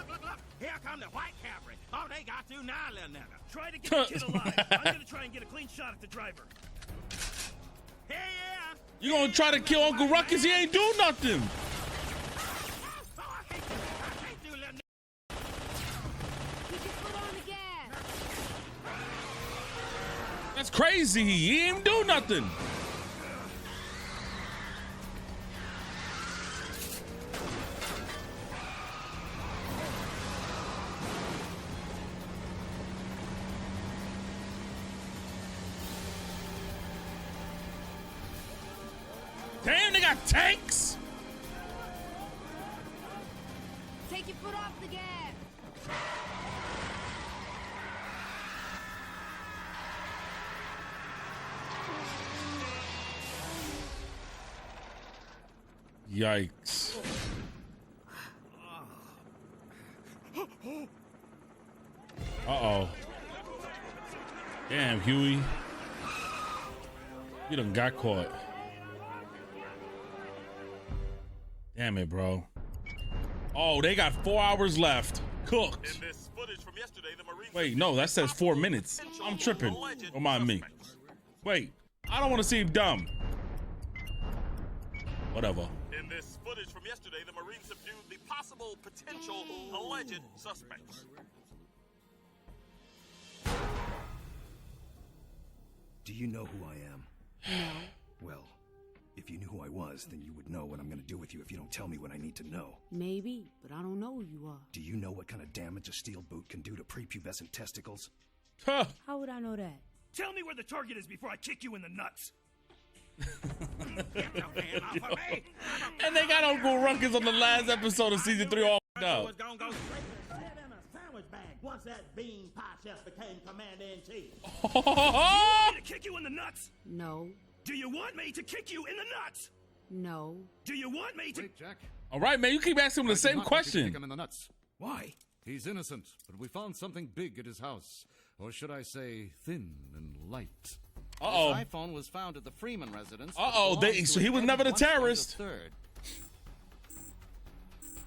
Look. Here come the white cavalry. Oh, they got you now, little nigga. Try to get the kid alive. I'm gonna try and get a clean shot at the driver. Hey, You gonna try to kill Uncle Ruckus? He ain't do nothing. That's crazy. He ain't do nothing. Damn, they got tanks. Take your foot off the gas. Yikes. Uh-oh. Damn, Huey. You done got caught. Damn it, bro. Oh, they got 4 hours left. Cooked. In this footage from yesterday, the Marines. Wait, no, that says 4 minutes. I'm tripping. Don't mind me. Wait, I don't want to seem dumb. Whatever. In this footage from yesterday, the Marines subdued the possible, potential, alleged suspects. Do you know who I am? No. Well, if you knew who I was, then you would know what I'm gonna do with you if you don't tell me what I need to know. Maybe, but I don't know who you are. Do you know what kind of damage a steel boot can do to prepubescent testicles? Huh. How would I know that? Tell me where the target is before I kick you in the nuts. And they got Uncle Ruckus on the last episode of season 3 all up. Once that bean pie chef became commander-in-chief. Do you want me to kick you in the nuts? No. Do you want me to kick you in the nuts? No. Do you want me to... Wait, Jack. All right, man, you keep asking him the same question. Kick him in the nuts. Why? He's innocent, but we found something big at his house. Or should I say, thin and light. Uh-oh. His iPhone was found at the Freeman residence. Uh-oh, so he was never the terrorist.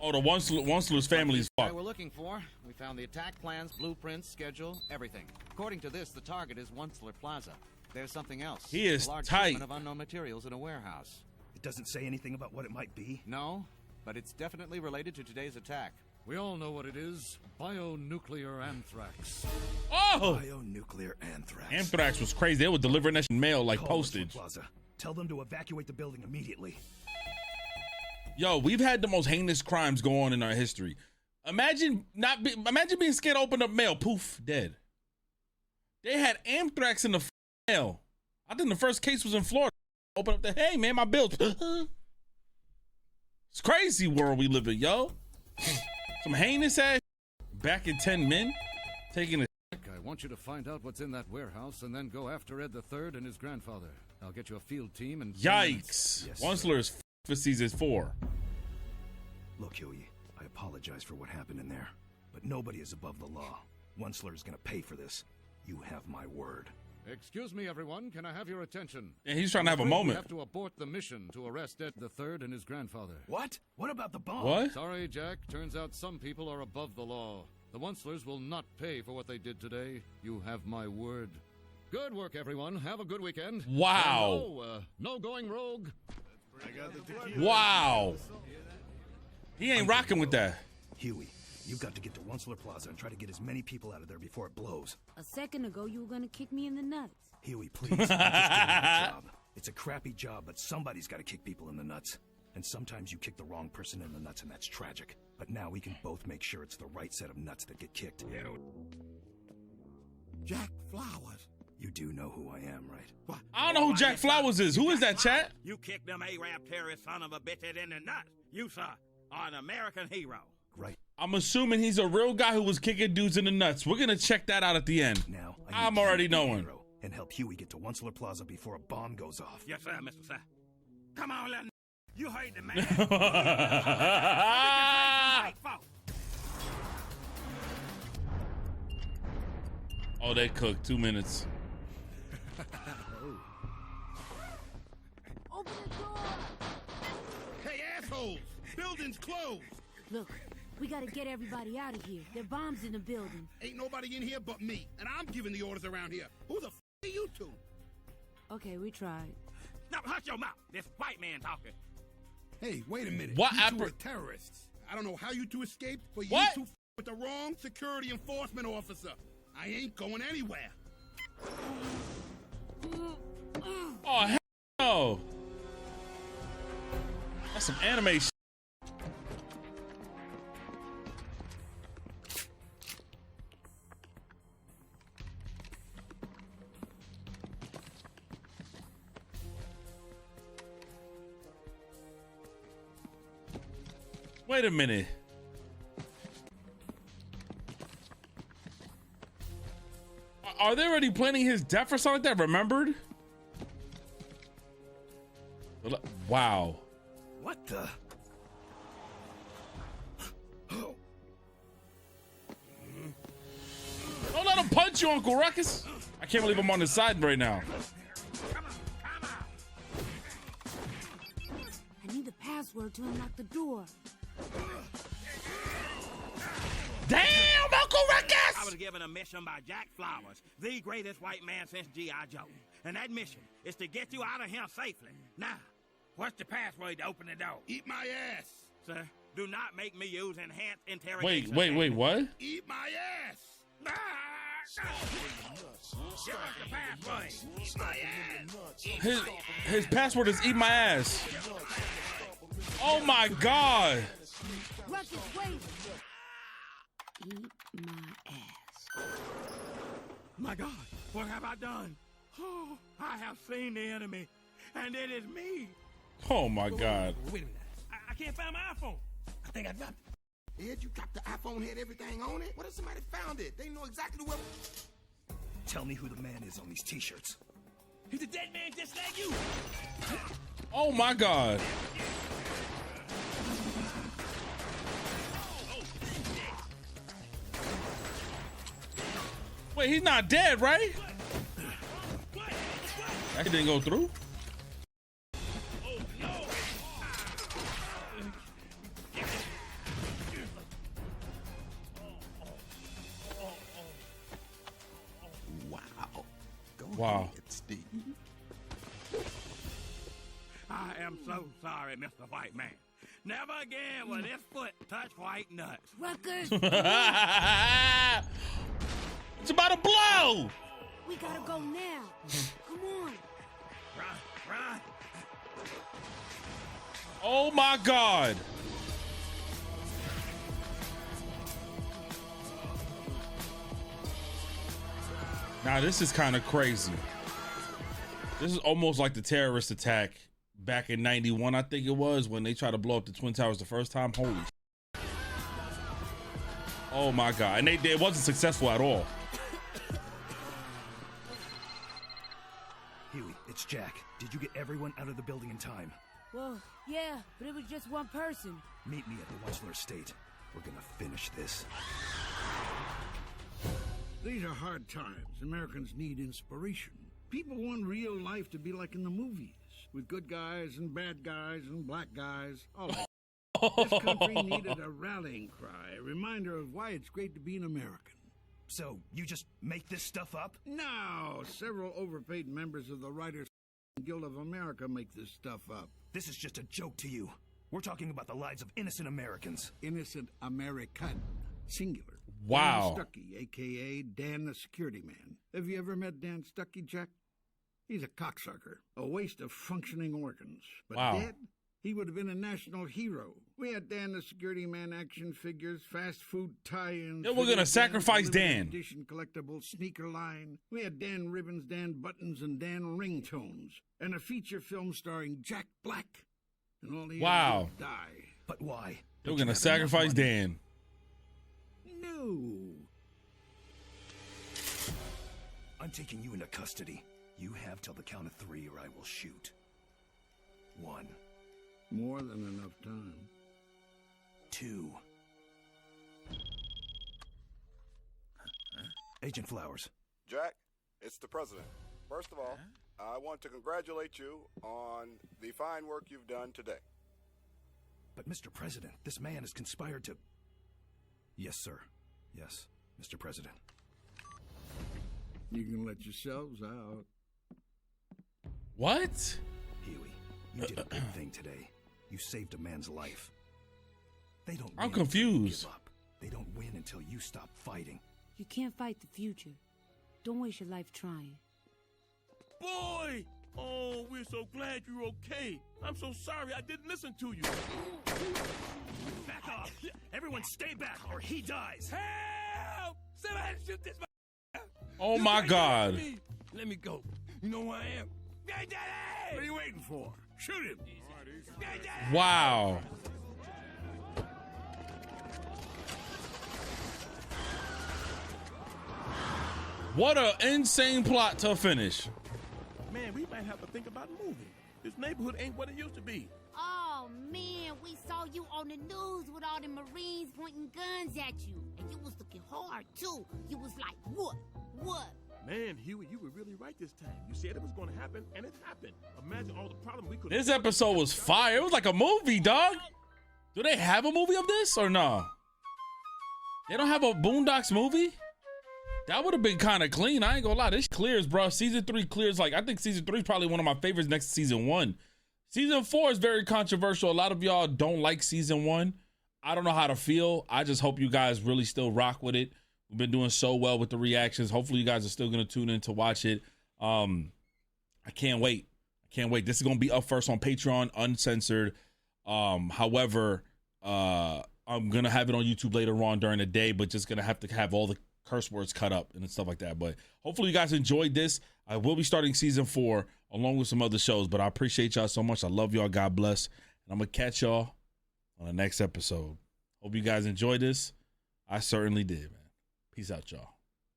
Oh, the Onslaugh's family is fucked. We're looking for. We found the attack plans, blueprints, schedule, everything. According to this, the target is Onslaught Plaza. There's something else. He is a large tight. shipment of unknown materials in a warehouse. It doesn't say anything about what it might be? No, but it's definitely related to today's attack. We all know what it is. Bionuclear anthrax. Oh! Bionuclear anthrax. Anthrax was crazy. They were delivering that mail like Call postage. Plaza. Tell them to evacuate the building immediately. Yo, we've had the most heinous crimes go on in our history. Imagine being scared to open up mail. Poof, dead. They had anthrax in the mail. I think the first case was in Florida. Open up the, hey man, my bills. It's crazy world we live in, yo. Some heinous ass back in 10 men taking a. I want you to find out what's in that warehouse and then go after Ed III and his grandfather. I'll get you a field team and. Yikes! Yes, Onslaught is for season 4. Look, Huey, I apologize for what happened in there, but nobody is above the law. Onslaught is gonna pay for this. You have my word. Excuse me, everyone. Can I have your attention? Yeah, he's trying to have a moment. We have to abort the mission to arrest Ed III and his grandfather. What? What about the bomb? What? Sorry, Jack. Turns out some people are above the law. The Onslaughts will not pay for what they did today. You have my word. Good work, everyone. Have a good weekend. Wow. No going rogue. Wow. He ain't rocking with that. Huey, you've got to get to Onslaught Plaza and try to get as many people out of there before it blows. A second ago, you were gonna kick me in the nuts. Huey, please. I'm just doing my job. It's a crappy job, but somebody's got to kick people in the nuts. And sometimes you kick the wrong person in the nuts, and that's tragic. But now we can both make sure it's the right set of nuts that get kicked. Jack Flowers. You do know who I am, right? What? I don't know who Jack Flowers is. Who is that, chat? You kicked them Arab terrorist son of a bitches in the nuts. You, sir, are an American hero. Right. I'm assuming he's a real guy who was kicking dudes in the nuts. We're gonna check that out at the end. Now, I'm already knowing. And help Huey get to Onslaught Plaza before a bomb goes off. Yes, sir, Mr. Sir. Come on, little you heard the man. Oh, they cooked 2 minutes. building's closed. Look, we gotta get everybody out of here. There are bombs in the building. Ain't nobody in here but me, and I'm giving the orders around here. Who the are you two? Okay, we tried. Now, hush your mouth. This white man talking. Hey, wait a minute. What you two are terrorists. I don't know how you two escaped, but you two with the wrong security enforcement officer. I ain't going anywhere. Oh, hell no. That's some anime shit. Wait a minute. Are they already planning his death or something like that? Remembered? Wow. What the? Don't let him punch you, Uncle Ruckus. I can't believe I'm on his side right now. I need the password to unlock the door. Damn, Uncle Ruckus! I was given a mission by Jack Flowers, the greatest white man since G.I. Joe. And that mission is to get you out of here safely. Now, what's the password to open the door? Eat my ass. Sir, do not make me use enhanced interrogation. Wait, what? Eat my ass. Give us the password. Eat my ass. His password is eat my ass. Oh my God. Ruckus, wait. Eat my ass. My God, what have I done? Oh, I have seen the enemy, and it is me. Oh my God. Wait a minute. I can't find my iPhone. I think I dropped it. Ed, you dropped the iPhone, had everything on it? What if somebody found it? They know exactly where... Tell me who the man is on these t-shirts. He's a dead man just like you. Oh my God. Wait, he's not dead, right? That didn't go through. Wow. Steve. I am so sorry, Mr. White Man. Never again will this foot touch white nuts. Ruckus! It's about to blow! We gotta go now. Come on. Run. Oh my God. Now this is kind of crazy. This is almost like the terrorist attack back in '91, I think it was, when they tried to blow up the Twin Towers the first time. Holy shit. Oh my God. And it wasn't successful at all. Huey, it's Jack. Did you get everyone out of the building in time? Well, yeah, but it was just one person. Meet me at the Wechsler Estate. We're gonna finish this. These are hard times. Americans need inspiration. People want real life to be like in the movies, with good guys and bad guys and black guys, all that. This country needed a rallying cry, a reminder of why it's great to be an American. So, you just make this stuff up? No, several overpaid members of the Writers Guild of America make this stuff up. This is just a joke to you. We're talking about the lives of innocent Americans. Innocent American. Singular. Wow. Dan Stuckey, a.k.a. Dan the Security Man. Have you ever met Dan Stuckey, Jack? He's a cocksucker, a waste of functioning organs. But wow. Dead, he would have been a national hero. We had Dan the Security Man action figures, fast food tie-ins. Yeah, we're going to sacrifice Dan. Edition collectible sneaker line. We had Dan ribbons, Dan buttons, and Dan ringtones. And a feature film starring Jack Black. And all the wow. Die. But why? We're going to sacrifice Dan. No. I'm taking you into custody. You have till the count of 3 or I will shoot. 1. More than enough time. 2. Agent Flowers. Jack, it's the president. First of all, I want to congratulate you on the fine work you've done today. But, Mr. President, this man has conspired to... Yes, sir. Yes, Mr. President. You can let yourselves out. What? Huey, you did a big thing today. You saved a man's life. They don't. I'm confused. Give up. They don't win until you stop fighting. You can't fight the future. Don't waste your life trying. Boy! Oh, we're so glad you're okay. I'm so sorry I didn't listen to you. Back off! Everyone stay back or he dies! Help! Somebody shoot this. Oh my God! Let me go. You know who I am. What are you waiting for? Shoot him! Wow. What an insane plot to finish. Man, we might have to think about moving. This neighborhood ain't what it used to be. Oh, man, we saw you on the news with all the Marines pointing guns at you. And you was looking hard, too. You was like, what? What? Man, Huey, you were really right this time. You said it was going to happen, and it happened. Imagine all the problems we could. This episode was fire. It was like a movie, dog. Do they have a movie of this or no? They don't have a Boondocks movie? That would have been kind of clean. I ain't gonna lie. This clears, bro. Season 3 clears. Like, I think season 3 is probably one of my favorites next to season 1. Season 4 is very controversial. A lot of y'all don't like season 1. I don't know how to feel. I just hope you guys really still rock with it. We've been doing so well with the reactions. Hopefully you guys are still gonna tune in to watch it. I can't wait. I can't wait. This is gonna be up first on Patreon, uncensored. However, I'm gonna have it on YouTube later on during the day, but just gonna have to have all the curse words cut up and stuff like that. But hopefully you guys enjoyed this. I will be starting season 4 along with some other shows, but I appreciate y'all so much. I love y'all. God bless. And I'm gonna catch y'all on the next episode. Hope you guys enjoyed this. I certainly did, man. Peace out, y'all.